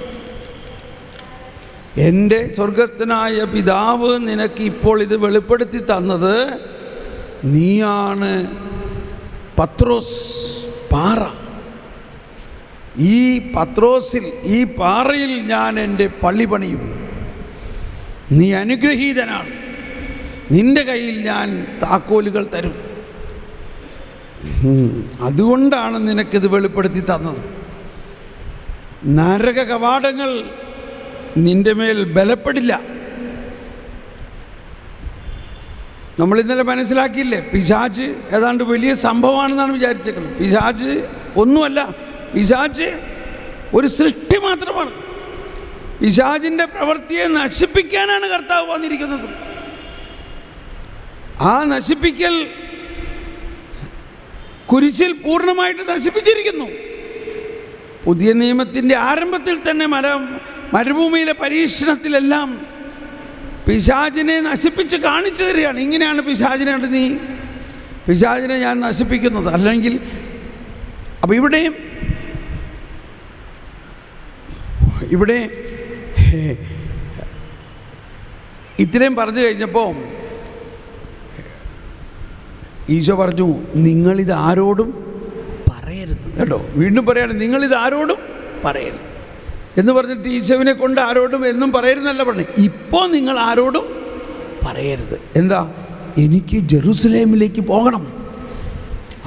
എൻ്റെ സ്വർഗസ്ഥനായ പിതാവ് നിനക്ക് ഇപ്പോൾ ഇത് വെളിപ്പെടുത്തി തന്നത്. നീയാണ് പത്രോസ്, പാറ. ഈ പത്രോസിൽ, ഈ പാറയിൽ ഞാൻ എൻ്റെ പള്ളി പണിയും. നീ അനുഗ്രഹീതനാണ്, നിൻ്റെ കയ്യിൽ ഞാൻ താക്കോലുകൾ തരും. അതുകൊണ്ടാണ് നിനക്കിത് വെളിപ്പെടുത്തി തന്നത്. നരക കവാടങ്ങൾ നിൻ്റെ മേൽ ബലപ്പെടില്ല. നമ്മൾ ഇന്നലെ മനസ്സിലാക്കിയില്ലേ, പിശാച് ഏതാണ്ട് വലിയ സംഭവമാണെന്നാണ് വിചാരിച്ചേക്കുന്നത്. പിശാച് ഒന്നുമല്ല, പിശാച് ഒരു സൃഷ്ടി മാത്രമാണ്. പിശാചിൻ്റെ പ്രവൃത്തിയെ നശിപ്പിക്കാനാണ് കർത്താവ് വന്നിരിക്കുന്നത്. ആ നശിപ്പിക്കൽ കുരിശിൽ പൂർണ്ണമായിട്ട് നശിപ്പിച്ചിരിക്കുന്നു. പുതിയ നിയമത്തിൻ്റെ ആരംഭത്തിൽ തന്നെ മരുഭൂമിയിലെ പരീക്ഷണത്തിലെല്ലാം പിശാചിനെ നശിപ്പിച്ച് കാണിച്ചു തരികയാണ്. ഇങ്ങനെയാണ് പിശാചിനെ പിശാചിനെ ഞാൻ നശിപ്പിക്കുന്നത്. അല്ലെങ്കിൽ അപ്പോൾ ഇവിടെ ഇത്രയും പറഞ്ഞു കഴിഞ്ഞപ്പോൾ ഈശോ പറഞ്ഞു, നിങ്ങളിത് ആരോടും പറയരുത്. കേട്ടോ, വീണ്ടും പറയാണ്, നിങ്ങളിത് ആരോടും പറയരുത് എന്ന് പറഞ്ഞിട്ട് ഈശോവിനെ കൊണ്ട് ആരോടും എന്നും പറയരുതെന്നല്ല പറഞ്ഞു. ഇപ്പോൾ നിങ്ങൾ ആരോടും പറയരുത്. എന്താ? എനിക്ക് ജെറുസലേമിലേക്ക് പോകണം,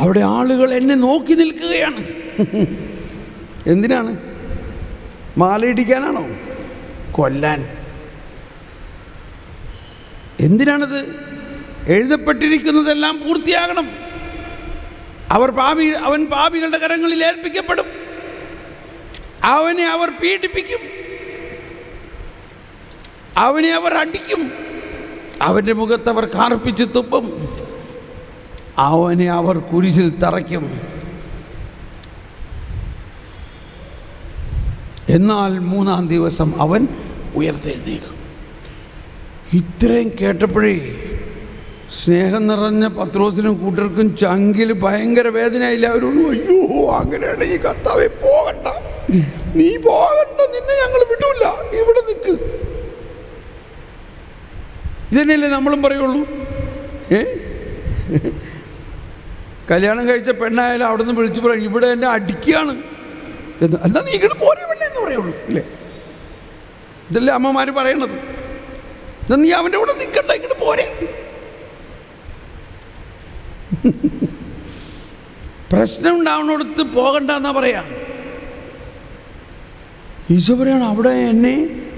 അവിടെ ആളുകൾ എന്നെ നോക്കി നിൽക്കുകയാണ്. എന്തിനാണ്? മാലയിടിക്കാനാണോ? കൊല്ലാൻ. എന്തിനാണത്? എഴുതപ്പെട്ടിരിക്കുന്നതെല്ലാം പൂർത്തിയാകണം. അവൻ പാപികളുടെ കരങ്ങളിൽ ഏൽപ്പിക്കപ്പെടും, അവനെ അവർ പീഡിപ്പിക്കും, അവനെ അവർ അടിക്കും, അവൻ്റെ മുഖത്തവർ കാർപ്പിച്ച് തുപ്പും, അവനെ അവർ കുരിശിൽ തറയ്ക്കും. എന്നാൽ 3-ാം ദിവസം അവൻ ഉയർത്തെഴുന്നേക്കും. ഇത്രയും കേട്ടപ്പോഴേ സ്നേഹം നിറഞ്ഞ പത്രോസിനും കൂട്ടർക്കും ചങ്കിൽ ഭയങ്കര വേദനയില്ല. അവരോട്, അയ്യോ, അങ്ങനെയാണ് ഈ കർത്താവേ, പോകണ്ട, നീ പോകണ്ട, നിന്നെ ഞങ്ങൾ വിട്ടില്ല, ഇവിടെ നിൽക്ക്. ഇതന്നെയല്ലേ നമ്മളും പറയുള്ളൂ. കല്യാണം കഴിച്ച പെണ്ണായാലും അവിടെ നിന്ന് വിളിച്ചു പറയും, ഇവിടെ എന്നെ അടിക്കുകയാണ് എന്ന്. എന്താ നീ ഇങ്ങോട്ട് പോരെ വേണ്ടേ എന്ന് പറയുള്ളൂ, ഇല്ലേ? ഇതല്ലേ അമ്മമാർ പറയണത്. എന്നാ നീ അവൻ്റെ കൂടെ നിൽക്കണ്ട, ഇങ്ങോട്ട് പോരെ. പ്രശ്നം ഉണ്ടാവുന്നിടത്ത് പോകണ്ടെന്നാ പറയാ. ഈശോ പറയാണ്, അവിടെ എന്നെ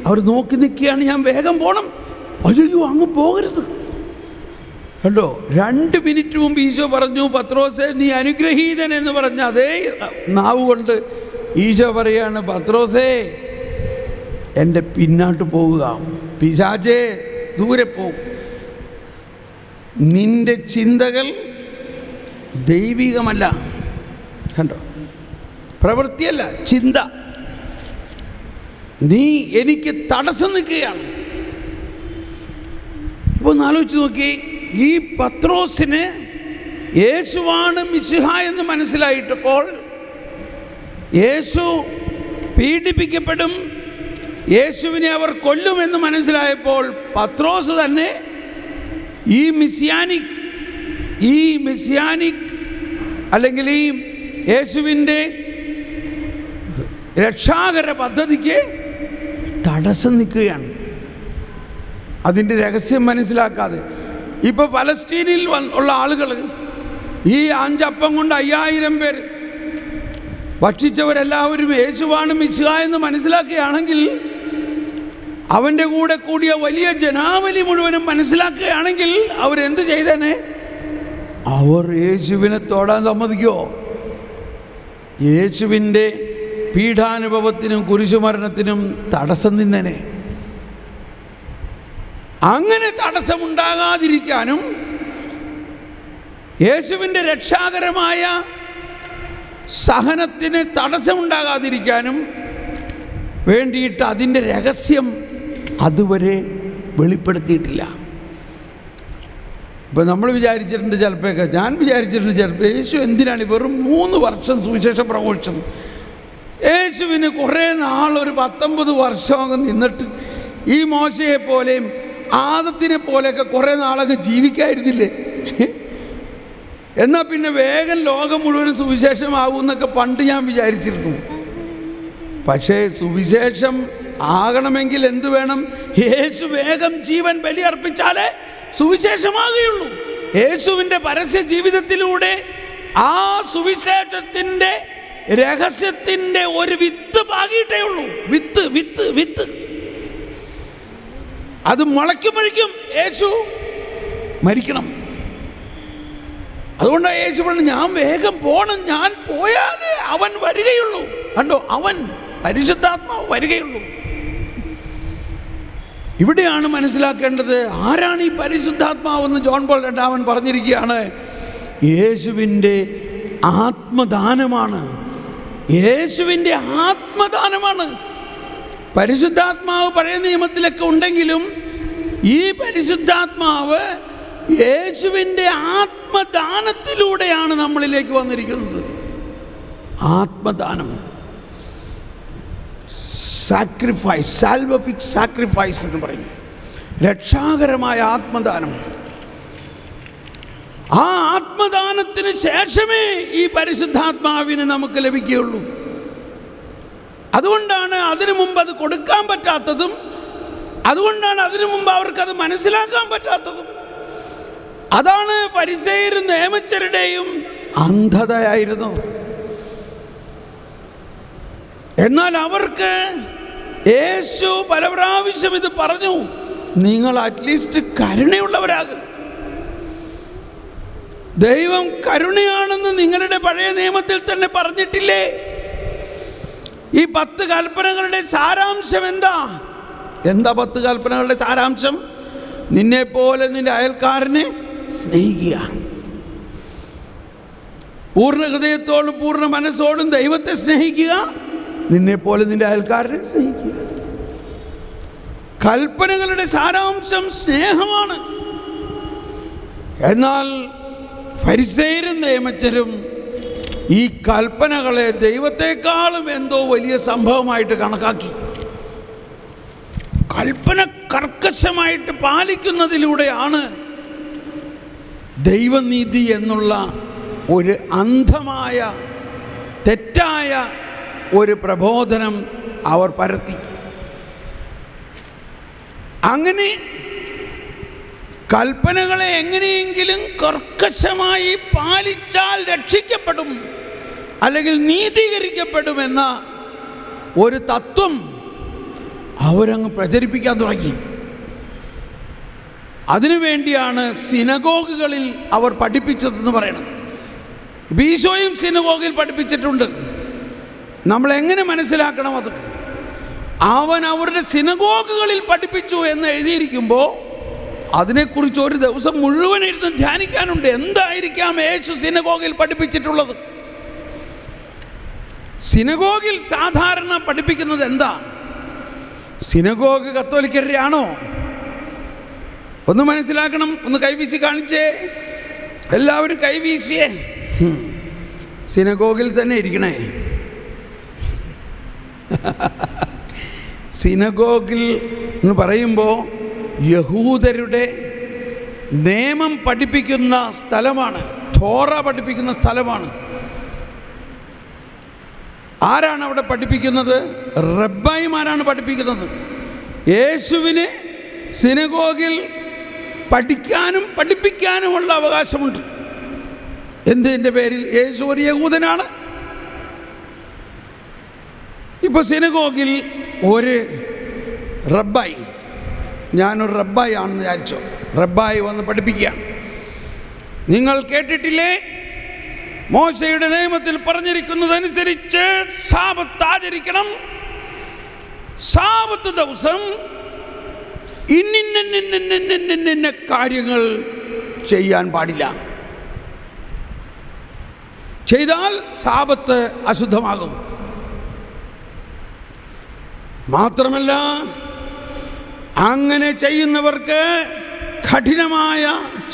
അവർ നോക്കി നിൽക്കുകയാണ്, ഞാൻ വേഗം പോകണം. അയ്യോ അങ്ങ് പോകരുത്. കണ്ടോ, 2 മിനിറ്റ് മുമ്പ് ഈശോ പറഞ്ഞു, പത്രോസേ നീ അനുഗ്രഹീതൻ എന്ന് പറഞ്ഞ അതേ നാവ് കൊണ്ട് ഈശോ പറയാണ്, പത്രോസേ എൻ്റെ പിന്നാട്ട് പോവുക, പിശാചേ ദൂരെ പോകും, നിന്റെ ചിന്തകൾ ദൈവികമല്ല. കണ്ടോ, പ്രവൃത്തിയല്ല, ചിന്ത. നീ എനിക്ക് തടസ്സം നിൽക്കുകയാണ്. ഇപ്പോൾ ഒന്ന് ആലോചിച്ച് നോക്കി, ഈ പത്രോസിന് യേശുവാണ് മിശിഹ എന്ന് മനസ്സിലായിട്ടപ്പോൾ, യേശു പീഡിപ്പിക്കപ്പെടും, യേശുവിനെ അവർ കൊല്ലുമെന്ന് മനസ്സിലായപ്പോൾ, പത്രോസ് തന്നെ ഈ മെസ്സിയാനിക് അല്ലെങ്കിൽ ഈ യേശുവിൻ്റെ രക്ഷാകര പദ്ധതിക്ക് തടസ്സം നിൽക്കുകയാണ്. അതിൻ്റെ രഹസ്യം മനസ്സിലാക്കാതെ ഇപ്പോൾ പലസ്തീനിൽ ഉള്ള ആളുകൾ ഈ 5 അപ്പം കൊണ്ട് 5000 പേര് ഭക്ഷിച്ചവരെല്ലാവരും യേശുവാണ് മിശിഹ എന്ന് മനസ്സിലാക്കുകയാണെങ്കിൽ, അവൻ്റെ കൂടെ കൂടിയ വലിയ ജനാവലി മുഴുവനും മനസ്സിലാക്കുകയാണെങ്കിൽ അവരെന്ത് ചെയ്തേനെ? അവർ യേശുവിനെ തൊടാൻ സമ്മതിക്കുമോ? യേശുവിൻ്റെ പീഡാനുഭവത്തിനും കുരിശുമരണത്തിനും തടസ്സം നിന്നേനെ. അങ്ങനെ തടസ്സമുണ്ടാകാതിരിക്കാനും യേശുവിൻ്റെ രക്ഷാകരമായ സഹനത്തിന് തടസ്സമുണ്ടാകാതിരിക്കാനും വേണ്ടിയിട്ട് അതിൻ്റെ രഹസ്യം അതുവരെ വെളിപ്പെടുത്തിയിട്ടില്ല. ഇപ്പോൾ നമ്മൾ വിചാരിച്ചിട്ടുണ്ട് ചിലപ്പോഴൊക്കെ, ഞാൻ വിചാരിച്ചിട്ടുണ്ട് ചിലപ്പോൾ, യേശു എന്തിനാണ് വെറും 3 വർഷം സുവിശേഷം പ്രഘോഷിച്ചത്? യേശുവിന് കുറേ നാൾ, ഒരു 19 വർഷമൊക്കെ നിന്നിട്ട് ഈ മോശയെ പോലെയും ആദത്തിനെ പോലെയൊക്കെ കുറേ നാളൊക്കെ ജീവിക്കായിരുന്നില്ലേ? എന്നാൽ പിന്നെ വേഗം ലോകം മുഴുവൻ സുവിശേഷമാകും എന്നൊക്കെ പണ്ട് ഞാൻ വിചാരിച്ചിരുന്നു. പക്ഷേ സുവിശേഷം ആകണമെങ്കിൽ എന്തു വേണം? യേശു വേഗം ജീവൻ ബലിയർപ്പിച്ചാലേ സുവിശേഷമാകുകയുള്ളൂ. യേശുവിൻ്റെ പരസ്യ ജീവിതത്തിലൂടെ ആ സുവിശേഷത്തിൻ്റെ രഹസ്യത്തിൻ്റെ ഒരു വിത്ത് പാകിയിട്ടേ ഉള്ളൂ. വിത്ത് വിത്ത് വിത്ത് അത് മുളയ്ക്കുമ്പോഴേക്കും യേശു മരിക്കണം. അതുകൊണ്ടാണ് യേശു പറഞ്ഞു, ഞാൻ വേഗം പോകണം, ഞാൻ പോയാലേ അവൻ വരികയുള്ളൂ. കണ്ടോ, അവൻ പരിശുദ്ധാത്മാവ് വരികയുള്ളൂ. ഇവിടെയാണ് മനസ്സിലാക്കേണ്ടത്, ആരാണ് ഈ പരിശുദ്ധാത്മാവെന്ന് ജോൺ പോൾ രണ്ടാമൻ പറഞ്ഞിരിക്കുകയാണ്. യേശുവിൻ്റെ ആത്മദാനമാണ്. യേശുവിൻ്റെ ആത്മദാനമാണ്. പരിശുദ്ധാത്മാവ് പഴയ നിയമത്തിലൊക്കെ ഉണ്ടെങ്കിലും ഈ പരിശുദ്ധാത്മാവ് യേശുവിൻ്റെ ആത്മദാനത്തിലൂടെയാണ് നമ്മളിലേക്ക് വന്നിരിക്കുന്നത്. ആത്മദാനം, സാക്രിഫൈസ്, സാൽവഫിക് സാക്രിഫൈസ് എന്ന് പറയും, രക്ഷാകരമായ ആത്മദാനം. ആ ആത്മദാനത്തിന് ശേഷമേ ഈ പരിശുദ്ധാത്മാവിന് നമുക്ക് ലഭിക്കുകയുള്ളൂ. അതുകൊണ്ടാണ് അതിനു മുമ്പ് അത് കൊടുക്കാൻ പറ്റാത്തതും, അതുകൊണ്ടാണ് അതിനു മുമ്പ് അവർക്കത് മനസ്സിലാക്കാൻ പറ്റാത്തതും. അതാണ് ഫരിസേയരും നിയമജ്ഞരുടെയും അന്ധതയായിരുന്നു. എന്നാൽ അവർക്ക് യേശു പല പ്രാവശ്യം ഇത് പറഞ്ഞു, നിങ്ങൾ അറ്റ്ലീസ്റ്റ് കരുണയുള്ളവരാകും. ദൈവം കരുണയാണെന്ന് നിങ്ങളുടെ പഴയ നിയമത്തിൽ തന്നെ പറഞ്ഞിട്ടില്ലേ? ഈ 10 കൽപ്പനകളുടെ സാരാംശം എന്താ? 10 കൽപ്പനകളുടെ സാരാംശം? നിന്നെപ്പോലെ നിന്റെ അയൽക്കാരനെ സ്നേഹിക്കുക, പൂർണ്ണ ഹൃദയത്തോടും പൂർണ്ണ മനസ്സോടും ദൈവത്തെ സ്നേഹിക്കുക, നിന്നെപ്പോലെ നിന്റെ അയൽക്കാരനെ സ്നേഹിക്കുക. കൽപ്പനകളുടെ സാരാംശം സ്നേഹമാണ്. എന്നാൽ ഫരിസേയരും നിയമജ്ഞരും ഈ കൽപ്പനകളെ ദൈവത്തെക്കാളും എന്തോ വലിയ സംഭവമായിട്ട് കണക്കാക്കി. കൽപ്പന കർക്കശമായിട്ട് പാലിക്കുന്നതിലൂടെയാണ് ദൈവനീതി എന്നുള്ള ഒരു അന്ധമായ തെറ്റായ ഒരു പ്രബോധനം അവർ പരത്തി. അങ്ങനെ കൽപ്പനകളെ എങ്ങനെയെങ്കിലും കർക്കശമായി പാലിച്ചാൽ രക്ഷിക്കപ്പെടും, അല്ലെങ്കിൽ നീതീകരിക്കപ്പെടുമെന്ന ഒരു തത്വം അവരങ്ങ് പ്രചരിപ്പിക്കാൻ തുടങ്ങി. അതിനുവേണ്ടിയാണ് സിനഗോഗുകളിൽ അവർ പഠിപ്പിച്ചതെന്ന് പറയുന്നത്. ഈശോയും സിനഗോഗിൽ പഠിപ്പിച്ചിട്ടുണ്ട്. നമ്മളെങ്ങനെ മനസ്സിലാക്കണം അത്? അവൻ അവരുടെ സിനഗോഗുകളിൽ പഠിപ്പിച്ചു എന്ന് എഴുതിയിരിക്കുമ്പോൾ അതിനെക്കുറിച്ച് ഒരു ദിവസം മുഴുവൻ ഇരുന്ന് ധ്യാനിക്കാനുണ്ട്. എന്തായിരിക്കാം യേശു സിനഗോഗിൽ പഠിപ്പിച്ചിട്ടുള്ളത്? സിനഗോഗിൽ സാധാരണ പഠിപ്പിക്കുന്നത് എന്താ? സിനഗോഗ് കത്തോലിക്കരുടെ ആണോ? ഒന്ന് മനസ്സിലാക്കണം. ഒന്ന് കൈവീശി കാണിച്ചേ. എല്ലാവരും കൈവീശിയേ. സിനഗോഗിൽ തന്നെ ഇരിക്കണേ. സിനഗോഗിൽ എന്ന് പറയുമ്പോൾ യഹൂദരുടെ നിയമം പഠിപ്പിക്കുന്ന സ്ഥലമാണ്, തോറ പഠിപ്പിക്കുന്ന സ്ഥലമാണ്. ആരാണ് അവിടെ പഠിപ്പിക്കുന്നത്? റബ്ബായിമാരാണ് പഠിപ്പിക്കുന്നത്. യേശുവിന് സിനഗോഗിൽ പഠിക്കാനും പഠിപ്പിക്കാനുമുള്ള അവകാശമുണ്ട്. എന്തിൻ്റെ പേരിൽ? യേശു ഒരു യഹൂദനാണ്. ഇപ്പോൾ സിനഗോഗിൽ ഒരു റബ്ബായി, ഞാനൊരു റബ്ബായി ആണെന്ന് വിചാരിച്ചോ, റബ്ബായി വന്ന് പഠിപ്പിക്കുകയാണ്. നിങ്ങൾ കേട്ടിട്ടില്ലേ, മോശയുടെ നിയമത്തിൽ പറഞ്ഞിരിക്കുന്നതനുസരിച്ച് സാബത്ത് ആചരിക്കണം, സാബത്ത് ദിവസം ഇന്നിന്ന കാര്യങ്ങൾ ചെയ്യാൻ പാടില്ല, ചെയ്താൽ സാബത്ത് അശുദ്ധമാകും. മാത്രമല്ല അങ്ങനെ ചെയ്യുന്നവർക്ക് കഠിനമായ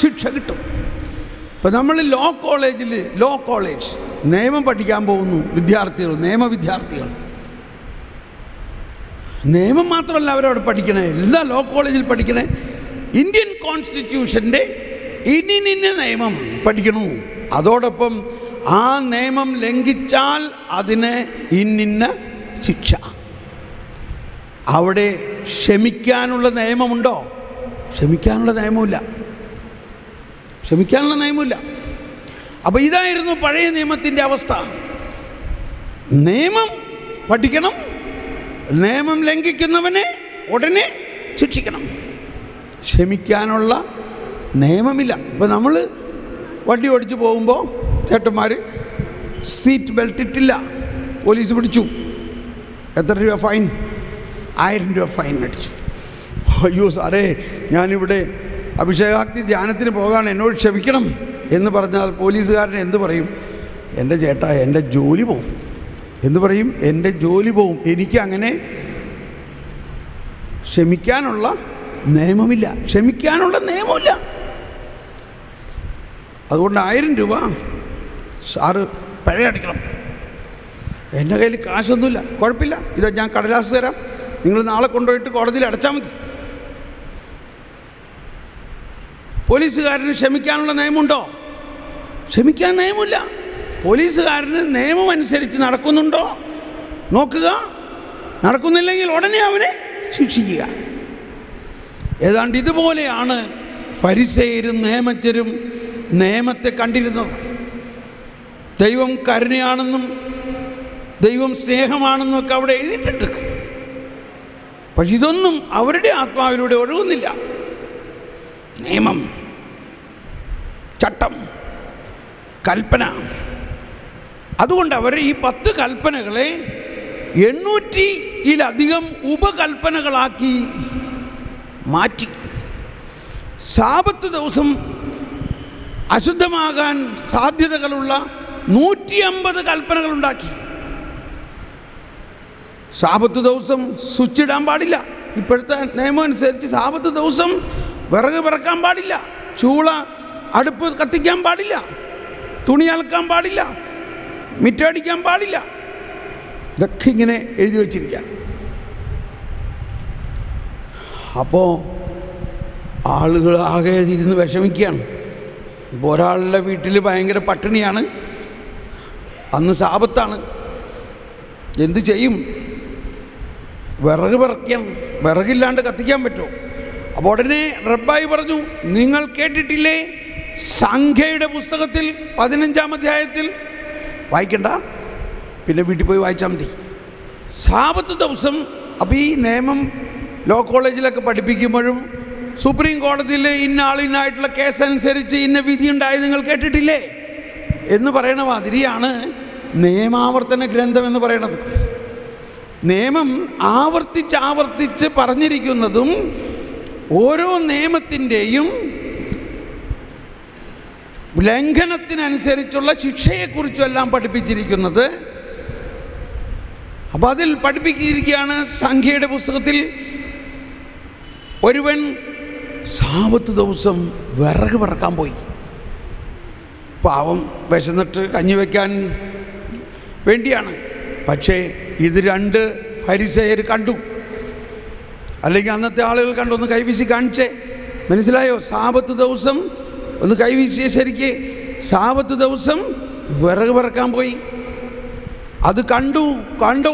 ശിക്ഷ കിട്ടും. ഇപ്പം നമ്മൾ ലോ കോളേജ് നിയമം പഠിക്കാൻ പോകുന്നു വിദ്യാർത്ഥികൾ, നിയമവിദ്യാർത്ഥികൾ. നിയമം മാത്രമല്ല അവരവിടെ പഠിക്കണേ, എല്ലാ ലോ കോളേജിൽ പഠിക്കണേ ഇന്ത്യൻ കോൺസ്റ്റിറ്റ്യൂഷൻ്റെ ഇന്നിന്ന നിയമം പഠിക്കണു. അതോടൊപ്പം ആ നിയമം ലംഘിച്ചാൽ അതിന് ഇന്നിന്ന ശിക്ഷ. അവിടെ ക്ഷമിക്കാനുള്ള നിയമമുണ്ടോ? ക്ഷമിക്കാനുള്ള നിയമമില്ല. അപ്പോൾ ഇതായിരുന്നു പഴയ നിയമത്തിൻ്റെ അവസ്ഥ. നിയമം പഠിക്കണം, നിയമം ലംഘിക്കുന്നവനെ ഉടനെ ശിക്ഷിക്കണം. ക്ഷമിക്കാനുള്ള നിയമമില്ല. ഇപ്പോൾ നമ്മൾ വണ്ടി ഓടിച്ച് പോകുമ്പോൾ ചേട്ടന്മാർ സീറ്റ് ബെൽറ്റ് ഇട്ടില്ല, പോലീസ് പിടിച്ചു. എത്ര രൂപ ഫൈൻ? 1000 രൂപ ഫൈൻ അടിച്ചു. അയ്യോ സാറേ, ഞാനിവിടെ അഭിഷേകാഗ്നി ധ്യാനത്തിന് പോകാൻ, എന്നോട് ക്ഷമിക്കണം എന്ന് പറഞ്ഞാൽ പോലീസുകാരൻ എന്ത് പറയും? എൻ്റെ ചേട്ടാ, എൻ്റെ ജോലി പോവും. എന്ത് പറയും? എൻ്റെ ജോലി പോവും. എനിക്കങ്ങനെ ക്ഷമിക്കാനുള്ള നിയമമില്ല. അതുകൊണ്ട് 1000 രൂപ സാറ് പഴയ അടിക്കണം. എൻ്റെ കയ്യിൽ കാശൊന്നുമില്ല. കുഴപ്പമില്ല, ഇത് ഞാൻ കടലാസ് തരാം, നിങ്ങൾ നാളെ കൊണ്ടുപോയിട്ട് കോടതിയിൽ അടച്ചാൽ മതി. പോലീസുകാരന് ക്ഷമിക്കാനുള്ള നിയമമുണ്ടോ? ക്ഷമിക്കാൻ നിയമമില്ല. പോലീസുകാരന് നിയമം അനുസരിച്ച് നടക്കുന്നുണ്ടോ നോക്കുക, നടക്കുന്നില്ലെങ്കിൽ ഉടനെ അവനെ ശിക്ഷിക്കുക. ഏതാണ്ട് ഇതുപോലെയാണ് ഫരിസേയരും നിയമജ്ഞരും നിയമത്തെ കണ്ടിരുന്നത്. ദൈവം കരുണയാണെന്നും ദൈവം സ്നേഹമാണെന്നും ഒക്കെ അവിടെ എഴുതിയിട്ടുണ്ട്. പക്ഷെ ഇതൊന്നും അവരുടെ ആത്മാവിലൂടെ ഒഴുകുന്നില്ല. നിയമം, ചട്ടം, കൽപ്പന. അതുകൊണ്ട് അവർ ഈ 10 കൽപ്പനകളെ 800-ലധികം ഉപകൽപ്പനകളാക്കി മാറ്റി. സാബത്ത് ദിവസം അശുദ്ധമാകാൻ സാധ്യതകളുള്ള 150 കൽപ്പനകളുണ്ടാക്കി. സാബത്ത് ദിവസം സ്വിച്ച് ഇടാൻ പാടില്ല. ഇപ്പോഴത്തെ നിയമം അനുസരിച്ച് സാബത്ത് ദിവസം വിറക് പിറക്കാൻ പാടില്ല, ചൂള അടുപ്പ് കത്തിക്കാൻ പാടില്ല, തുണി അലക്കാൻ പാടില്ല, മിറ്റടിക്കാൻ പാടില്ല. ഇതൊക്കെ ഇങ്ങനെ എഴുതി വച്ചിരിക്കുകയാണ്. അപ്പോൾ ആളുകൾ ആകെ ഇരുന്ന് വിഷമിക്കുകയാണ്. ഇപ്പോൾ ഒരാളുടെ വീട്ടിൽ ഭയങ്കര പട്ടിണിയാണ്, അന്ന് സാബത്താണ്, എന്തു ചെയ്യും? വിറക് പറക്കണം, വിറകില്ലാണ്ട് കത്തിക്കാൻ പറ്റുമോ? അപ്പോൾ ഉടനെ റബ്ബായി പറഞ്ഞു, നിങ്ങൾ കേട്ടിട്ടില്ലേ സംഖ്യയുടെ പുസ്തകത്തിൽ 15-ാം അധ്യായത്തിൽ, വായിക്കണ്ട, പിന്നെ വീട്ടിൽ പോയി വായിച്ചാൽ മതി, സാബത്ത് ദിവസം. അപ്പോൾ ഈ നിയമം ലോ കോളേജിലൊക്കെ പഠിപ്പിക്കുമ്പോഴും സുപ്രീം കോടതിയിൽ ഇന്ന ആളിനായിട്ടുള്ള കേസനുസരിച്ച് ഇന്ന വിധി ഉണ്ടായത് നിങ്ങൾ കേട്ടിട്ടില്ലേ എന്ന് പറയണ മാതിരിയാണ് നിയമാവർത്തന ഗ്രന്ഥം എന്ന് പറയണത്. നിയമം ആവർത്തിച്ച് പറഞ്ഞിരിക്കുന്നതും ഓരോ നിയമത്തിൻ്റെയും ലംഘനത്തിനനുസരിച്ചുള്ള ശിക്ഷയെക്കുറിച്ചെല്ലാം പഠിപ്പിച്ചിരിക്കുന്നത്. അപ്പോൾ അതിൽ പഠിപ്പിച്ചിരിക്കുകയാണ്, സംഖ്യയുടെ പുസ്തകത്തിൽ ഒരുവൻ സാബത്ത് ദിവസം വിറക് പറക്കാൻ പോയി. പാവം വിശന്നിട്ട് കഞ്ഞി വയ്ക്കാൻ വേണ്ടിയാണ്. പക്ഷേ ഇത് 2 ഫരിസേയർ കണ്ടു, അല്ലെങ്കിൽ അന്നത്തെ ആളുകൾ കണ്ടു. ഒന്ന് കൈവീശി കാണിച്ചേ, മനസ്സിലായോ? സാബത്ത് ദിവസം ഒന്ന് കൈവീശിയ ശരിക്ക്, സാബത്ത് ദിവസം വിറക് പറക്കാൻ പോയി. അത് കണ്ട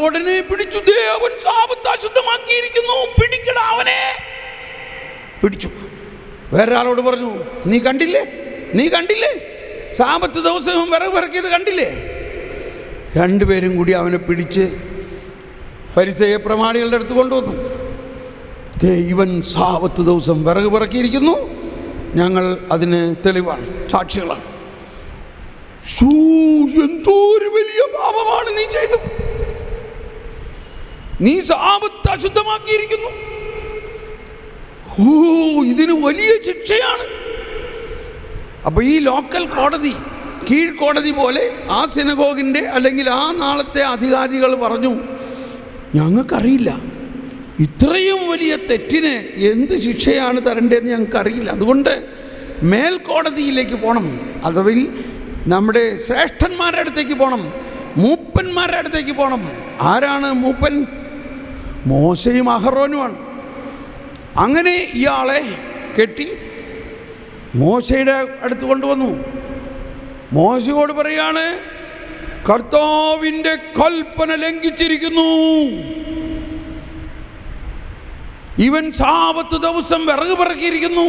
ഉടനെ പിടിച്ചു. അവൻ സാബത്ത് അശുദ്ധമാക്കിയിരിക്കുന്നു, പിടിക്കട അവനെ. പിടിച്ചു. വേറൊരാളോട് പറഞ്ഞു, നീ കണ്ടില്ലേ സാബത്ത് ദിവസം വിറക് പറക്കിയത് കണ്ടില്ലേ? 2 പേരും കൂടി അവനെ പിടിച്ച് ഫരിസേയ പ്രമാണികളുടെ അടുത്ത് കൊണ്ടുവന്നു. ഇവൻ സാബത്ത് ദിവസം വിറക് പറക്കിയിരിക്കുന്നു, ഞങ്ങൾ അതിന് തെളിവാണ്, സാക്ഷികളാണ്. എന്തോ ഒരു വലിയ പാപമാണ് നീ ചെയ്തത്, നീ സാബത്ത് അശുദ്ധമാക്കിയിരിക്കുന്നു, ഇതിന് വലിയ ശിക്ഷയാണ്. അപ്പോൾ ഈ ലോക്കൽ കോടതി, കീഴ്ക്കോടതി പോലെ ആ സിനഗോഗിൻ്റെ അല്ലെങ്കിൽ ആ നാളത്തെ അധികാരികൾ പറഞ്ഞു, ഞങ്ങൾക്കറിയില്ല, ഇത്രയും വലിയ തെറ്റിന് എന്ത് ശിക്ഷയാണ് തരേണ്ടതെന്ന് ഞങ്ങൾക്കറിയില്ല, അതുകൊണ്ട് മേൽക്കോടതിയിലേക്ക് പോകണം, അഥവാ നമ്മുടെ ശ്രേഷ്ഠന്മാരുടെ അടുത്തേക്ക് പോകണം, മൂപ്പന്മാരുടെ അടുത്തേക്ക് പോകണം. ആരാണ് മൂപ്പൻ? മോശയും അഹറോനുമാണ്. അങ്ങനെ ഇയാളെ കെട്ടി മോശയുടെ അടുത്ത് കൊണ്ടുവന്നു. മോശയോട് പറയാണ്, കർത്താവിൻ്റെ കൽപ്പന ലംഘിച്ചിരിക്കുന്നു, ഇവൻ സാബത്ത് ദിവസം വിറക് പറക്കിയിരിക്കുന്നു,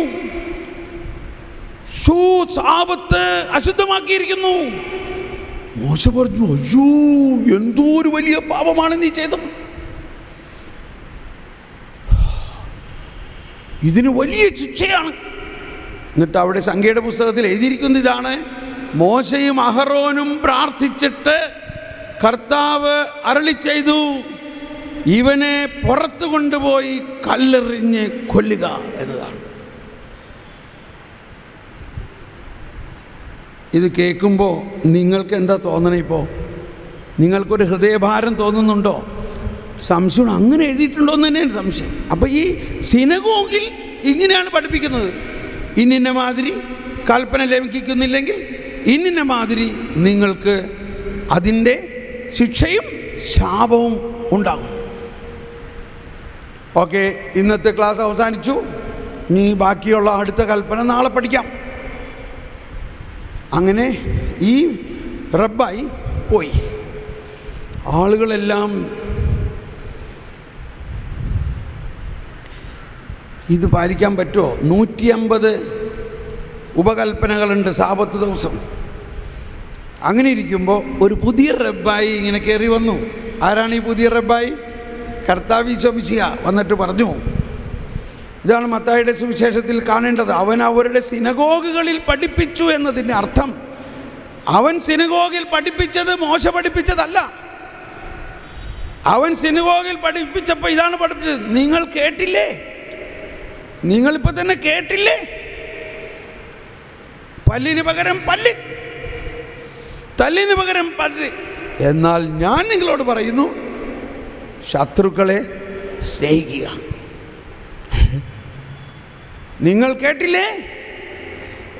സാബത്ത് അശുദ്ധമാക്കിയിരിക്കുന്നു. മോശ പറഞ്ഞു, അയ്യോ എന്തോ ഒരു വലിയ പാപമാണ് നീ ചെയ്തത്, ഇതിന് വലിയ ശിക്ഷയാണ്. എന്നിട്ട് അവിടെ സംഖ്യയുടെ പുസ്തകത്തിൽ എഴുതിയിരിക്കുന്ന ഇതാണ്, മോശയും അഹറോനും പ്രാർത്ഥിച്ചിട്ട് കർത്താവ് അരുളി ചെയ്തു, ഇവനെ പുറത്തു കൊണ്ടുപോയി കല്ലെറിഞ്ഞ് കൊല്ലുക എന്നതാണ്. ഇത് കേൾക്കുമ്പോൾ നിങ്ങൾക്ക് എന്താ തോന്നണേ? ഇപ്പോൾ നിങ്ങൾക്കൊരു ഹൃദയഭാരം തോന്നുന്നുണ്ടോ? സംശയം, അങ്ങനെ എഴുതിയിട്ടുണ്ടോ എന്ന് തന്നെയാണ് സംശയം. അപ്പോൾ ഈ സിനഗോഗിൽ ഇങ്ങനെയാണ് പഠിപ്പിക്കുന്നത്, ഇന്നിന്ന മാതിരി കൽപ്പന ലംഘിക്കുന്നില്ലെങ്കിൽ ഇന്നിന്ന മാതിരി നിങ്ങൾക്ക് അതിൻ്റെ ശിക്ഷയും ശാപവും ഉണ്ടാകും. ഓക്കെ, ഇന്നത്തെ ക്ലാസ് അവസാനിച്ചു. ഇനി ബാക്കിയുള്ള അടുത്ത കൽപ്പന നാളെ പഠിക്കാം. അങ്ങനെ ഈ റബ്ബായി പോയി. ആളുകളെല്ലാം ഇത് പാലിക്കാൻ പറ്റുമോ? 150 ഉപകൽപ്പനകളുണ്ട് സാബത്ത് ദിവസം. അങ്ങനെ ഇരിക്കുമ്പോൾ ഒരു പുതിയ റബ്ബായി ഇങ്ങനെ കയറി വന്നു. ആരാണ് ഈ പുതിയ റബ്ബായി? കർത്താവ് ഈശോ മിശിഹ വന്നിട്ട് പറഞ്ഞു, ഇതാണ് മത്തായിയുടെ സുവിശേഷത്തിൽ കാണേണ്ടത്, അവൻ അവരുടെ സിനഗോഗുകളിൽ പഠിപ്പിച്ചു എന്നതിൻ്റെ അർത്ഥം, അവൻ സിനഗോഗിൽ പഠിപ്പിച്ചത് മോശ പഠിപ്പിച്ചതല്ല. അവൻ സിനഗോഗിൽ പഠിപ്പിച്ചപ്പോൾ ഇതാണ് പഠിപ്പിച്ചത്. നിങ്ങൾ കേട്ടില്ലേ? നിങ്ങളിപ്പോൾ തന്നെ കേട്ടില്ലേ? പല്ലിന് പകരം പല്ല്, തല്ലിന് പകരം പല്ല്. എന്നാൽ ഞാൻ നിങ്ങളോട് പറയുന്നു, ശത്രുക്കളെ സ്നേഹിക്കുക. നിങ്ങൾ കേട്ടില്ലേ?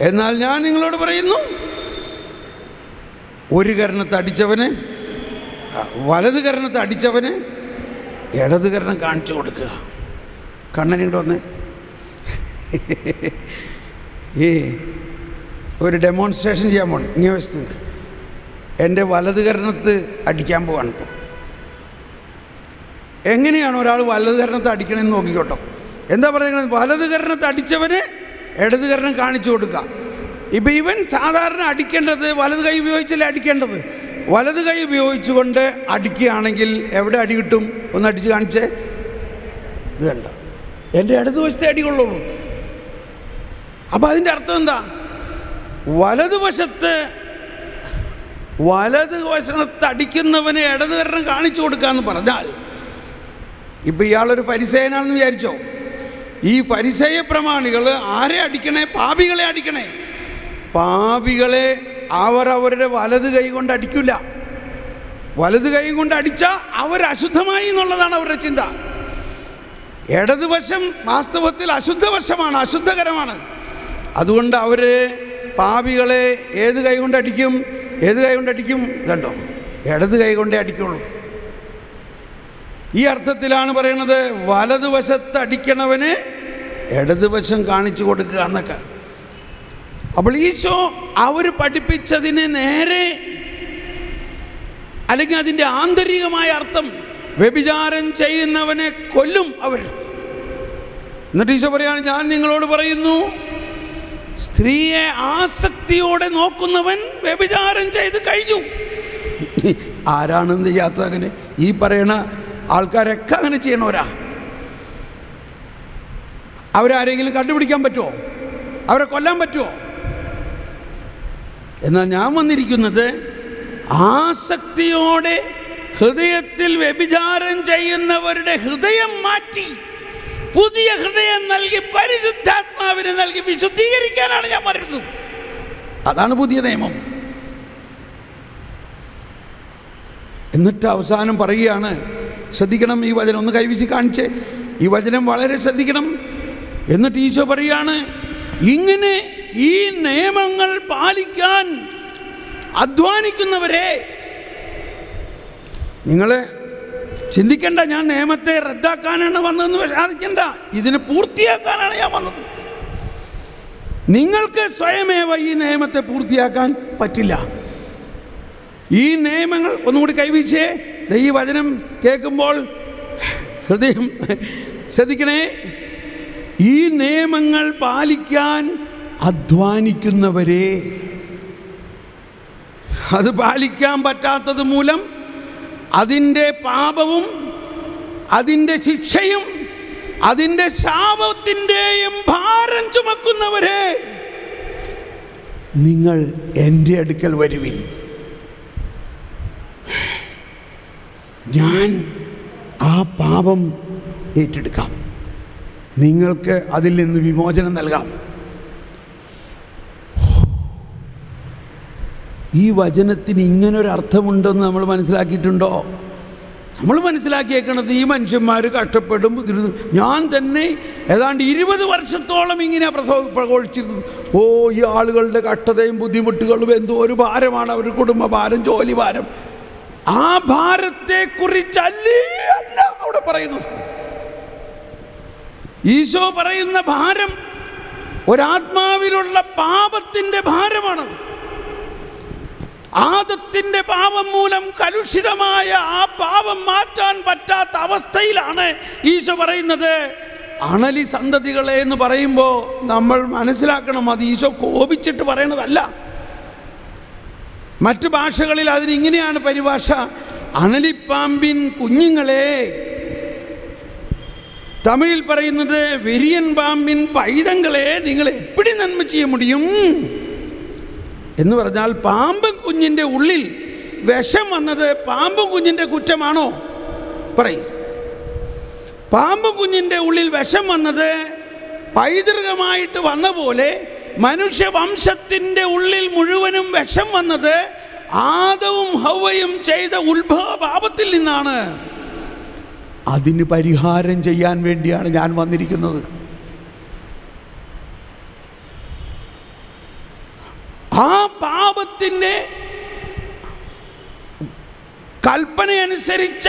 എന്നാൽ ഞാൻ നിങ്ങളോട് പറയുന്നു, ഒരു കരണത്ത് അടിച്ചവന്, വലത് കരണത്ത് അടിച്ചവന് ഇടത് കരണം കാണിച്ചു കൊടുക്കുക. കണ്ണനിങ്ങോട്ട് വന്ന് ഈ ഒരു ഡെമോൺസ്ട്രേഷൻ ചെയ്യാൻ പോകണം. ഇങ്ങനെ വെച്ച് എൻ്റെ വലതുകരണത്ത് അടിക്കാൻ പോവാണ്. ഇപ്പോൾ എങ്ങനെയാണ് ഒരാൾ വലതുകരണത്ത് അടിക്കണമെന്ന് നോക്കിക്കോട്ടോ. എന്താ പറയുന്നത്? വലതുകരണത്ത് അടിച്ചവന് ഇടതുകരണം കാണിച്ചു കൊടുക്കുക. ഇപ്പം ഇവൻ സാധാരണ അടിക്കേണ്ടത് വലത് കൈ ഉപയോഗിച്ചല്ലേ അടിക്കേണ്ടത്. വലത് കൈ ഉപയോഗിച്ചുകൊണ്ട് അടിക്കുകയാണെങ്കിൽ എവിടെ അടി കിട്ടും? ഒന്ന് അടിച്ച് കാണിച്ചേ. ഇത് കണ്ട, എൻ്റെ ഇടതുവശത്തെ അടി കൊള്ളുള്ളൂ. അപ്പം അതിൻ്റെ അർത്ഥം എന്താ? വലതുവശത്ത് അടിക്കുന്നവന് ഇടതുകരണം കാണിച്ചു കൊടുക്കുക എന്ന് പറഞ്ഞാൽ, ഇപ്പം ഇയാളൊരു ഫരിസേയനാണെന്ന് വിചാരിച്ചോ. ഈ ഫരിസേയ പ്രമാണികൾ ആരെ അടിക്കണേ? പാപികളെ അടിക്കണേ. പാപികളെ അവരവരുടെ വലത് കൈ കൊണ്ട് അടിക്കില്ല. വലത് കൈ കൊണ്ട് അടിച്ചാൽ അവർ അശുദ്ധമായി എന്നുള്ളതാണ് അവരുടെ ചിന്ത. ഇടതുവശം വാസ്തവത്തിൽ അശുദ്ധവശമാണ്, അശുദ്ധകരമാണ്. അതുകൊണ്ട് അവർ പാപികളെ ഏത് കൈ കൊണ്ട് അടിക്കും? ഏത് കൈ കൊണ്ട് അടിക്കും? കണ്ടോ, ഇടത് കൈ കൊണ്ടേ അടിക്കുള്ളൂ. ഈ അർത്ഥത്തിലാണ് പറയുന്നത് വലതുവശത്ത് അടിക്കണവന് ഇടതുവശം കാണിച്ചു കൊടുക്കുക എന്നൊക്കെ. അപ്പോൾ ഈശോ അവർ പഠിപ്പിച്ചതിന് നേരെ, അല്ലെങ്കിൽ അതിൻ്റെ ആന്തരികമായ അർത്ഥം, വ്യഭിചാരം ചെയ്യുന്നവനെ കൊല്ലും അവർ. എന്നിട്ട് ഈശോ പറയാണ്, ഞാൻ നിങ്ങളോട് പറയുന്നു, സ്ത്രീയെ ആസക്തിയോടെ നോക്കുന്നവൻ വ്യഭിചാരം ചെയ്ത് കഴിഞ്ഞു. ആരാണെന്ന് ചെയ്യാത്തത്? അങ്ങനെ ഈ പറയണ ആൾക്കാരൊക്കെ അങ്ങനെ ചെയ്യണവരാ. അവരാരെങ്കിലും കണ്ടുപിടിക്കാൻ പറ്റുമോ? അവരെ കൊല്ലാൻ പറ്റുമോ? എന്നാൽ ഞാൻ വന്നിരിക്കുന്നത് ആസക്തിയോടെ ഹൃദയത്തിൽ വ്യഭിചാരം ചെയ്യുന്നവരുടെ ഹൃദയം മാറ്റി പുതിയ ഹൃദയം നൽകി പരിശുദ്ധാത്മാവിനെ നൽകി വിശുദ്ധീകരിക്കാനാണ് ഞാൻ പറയുന്നത്. അതാണ് പുതിയ നിയമം. എന്നിട്ട് അവസാനം പറയുകയാണ്, ശ്രദ്ധിക്കണം ഈ വചനം, ഒന്ന് കൈവീശി കാണിച്ച്, ഈ വചനം വളരെ ശ്രദ്ധിക്കണം. എന്നിട്ട് ഈശോ പറയുകയാണ്, ഇങ്ങനെ ഈ നിയമങ്ങൾ പാലിക്കാൻ അധ്വാനിക്കുന്നവരെ, നിങ്ങൾ ചിന്തിക്കേണ്ട ഞാൻ നിയമത്തെ റദ്ദാക്കാനാണ് വന്നതെന്ന് വിഷാദിക്കേണ്ട, ഇതിനെ പൂർത്തിയാക്കാനാണ് ഞാൻ വന്നത്. നിങ്ങൾക്ക് സ്വയമേവ ഈ നിയമത്തെ പൂർത്തിയാക്കാൻ പറ്റില്ല. ഈ നിയമങ്ങൾ ഒന്നുകൂടി കൈവീശേ, ഈ വചനം കേൾക്കുമ്പോൾ ഹൃദയം ശ്രദ്ധിക്കണേ. ഈ നിയമങ്ങൾ പാലിക്കാൻ അധ്വാനിക്കുന്നവരെ, അത് പാലിക്കാൻ പറ്റാത്തത് മൂലം അതിൻ്റെ പാപവും അതിൻ്റെ ശിക്ഷയും അതിൻ്റെ ശാപത്തിൻ്റെയും ഭാരം ചുമക്കുന്നവരെ, നിങ്ങൾ എൻ്റെ അടുക്കൽ വരുവിൻ, ഞാൻ ആ പാപം ഏറ്റെടുക്കാം, നിങ്ങൾക്ക് അതിൽ നിന്ന് വിമോചനം നൽകാം. ഈ വചനത്തിന് ഇങ്ങനൊരർത്ഥമുണ്ടെന്ന് നമ്മൾ മനസ്സിലാക്കിയിട്ടുണ്ടോ? നമ്മൾ മനസ്സിലാക്കിയേക്കണത് ഈ മനുഷ്യന്മാർ കഷ്ടപ്പെടും. ഞാൻ തന്നെ ഏതാണ്ട് 20 വർഷത്തോളം ഇങ്ങനെ പ്രഘോഷിച്ചിരുന്നു. ഓ, ഈ ആളുകളുടെ കഷ്ടതയും ബുദ്ധിമുട്ടുകളും എന്തോ ഒരു ഭാരമാണ്, അവരുടെ കുടുംബ ഭാരം, ജോലി ഭാരം. ആ ഭാരത്തെക്കുറിച്ചല്ലേ അല്ല അവിടെ പറയുന്നത്. ഈശോ പറയുന്ന ഭാരം ഒരാത്മാവിലുള്ള പാപത്തിൻ്റെ ഭാരമാണത്. ആദത്തിൻ്റെ പാപം മൂലം കലുഷിതമായ ആ പാപം മാറ്റാൻ പറ്റാത്ത അവസ്ഥയിലാണ് ഈശോ പറയുന്നത് അണലി സന്തതികളെ എന്ന് പറയുമ്പോൾ നമ്മൾ മനസ്സിലാക്കണം, അത് ഈശോ കോപിച്ചിട്ട് പറയണതല്ല. മറ്റു ഭാഷകളിൽ അതിനിങ്ങനെയാണ് പരിഭാഷ, അണലിപ്പാമ്പിൻ കുഞ്ഞുങ്ങളെ. തമിഴിൽ പറയുന്നത് വെരിയൻ പാമ്പിൻ പൈതങ്ങളെ നിങ്ങൾ എപ്പിടി നന്മ ചെയ്യ മുടിയും എന്ന് പറഞ്ഞാൽ, പാമ്പ് കുഞ്ഞിൻ്റെ ഉള്ളിൽ വിഷം വന്നത് പാമ്പ് കുഞ്ഞിൻ്റെ കുറ്റമാണോ? പറയും. പാമ്പ് കുഞ്ഞിൻ്റെ ഉള്ളിൽ വിഷം വന്നത് പൈതൃകമായിട്ട് വന്ന പോലെ മനുഷ്യവംശത്തിൻ്റെ ഉള്ളിൽ മുഴുവനും വിഷം വന്നത് ആദവും ഹവ്വയും ചെയ്ത ഉത്ഭവ പാപത്തിൽ നിന്നാണ്. അതിന് പരിഹാരം ചെയ്യാൻ വേണ്ടിയാണ് ഞാൻ വന്നിരിക്കുന്നത്. ആ പാപത്തിൻ്റെ കൽപ്പന അനുസരിച്ച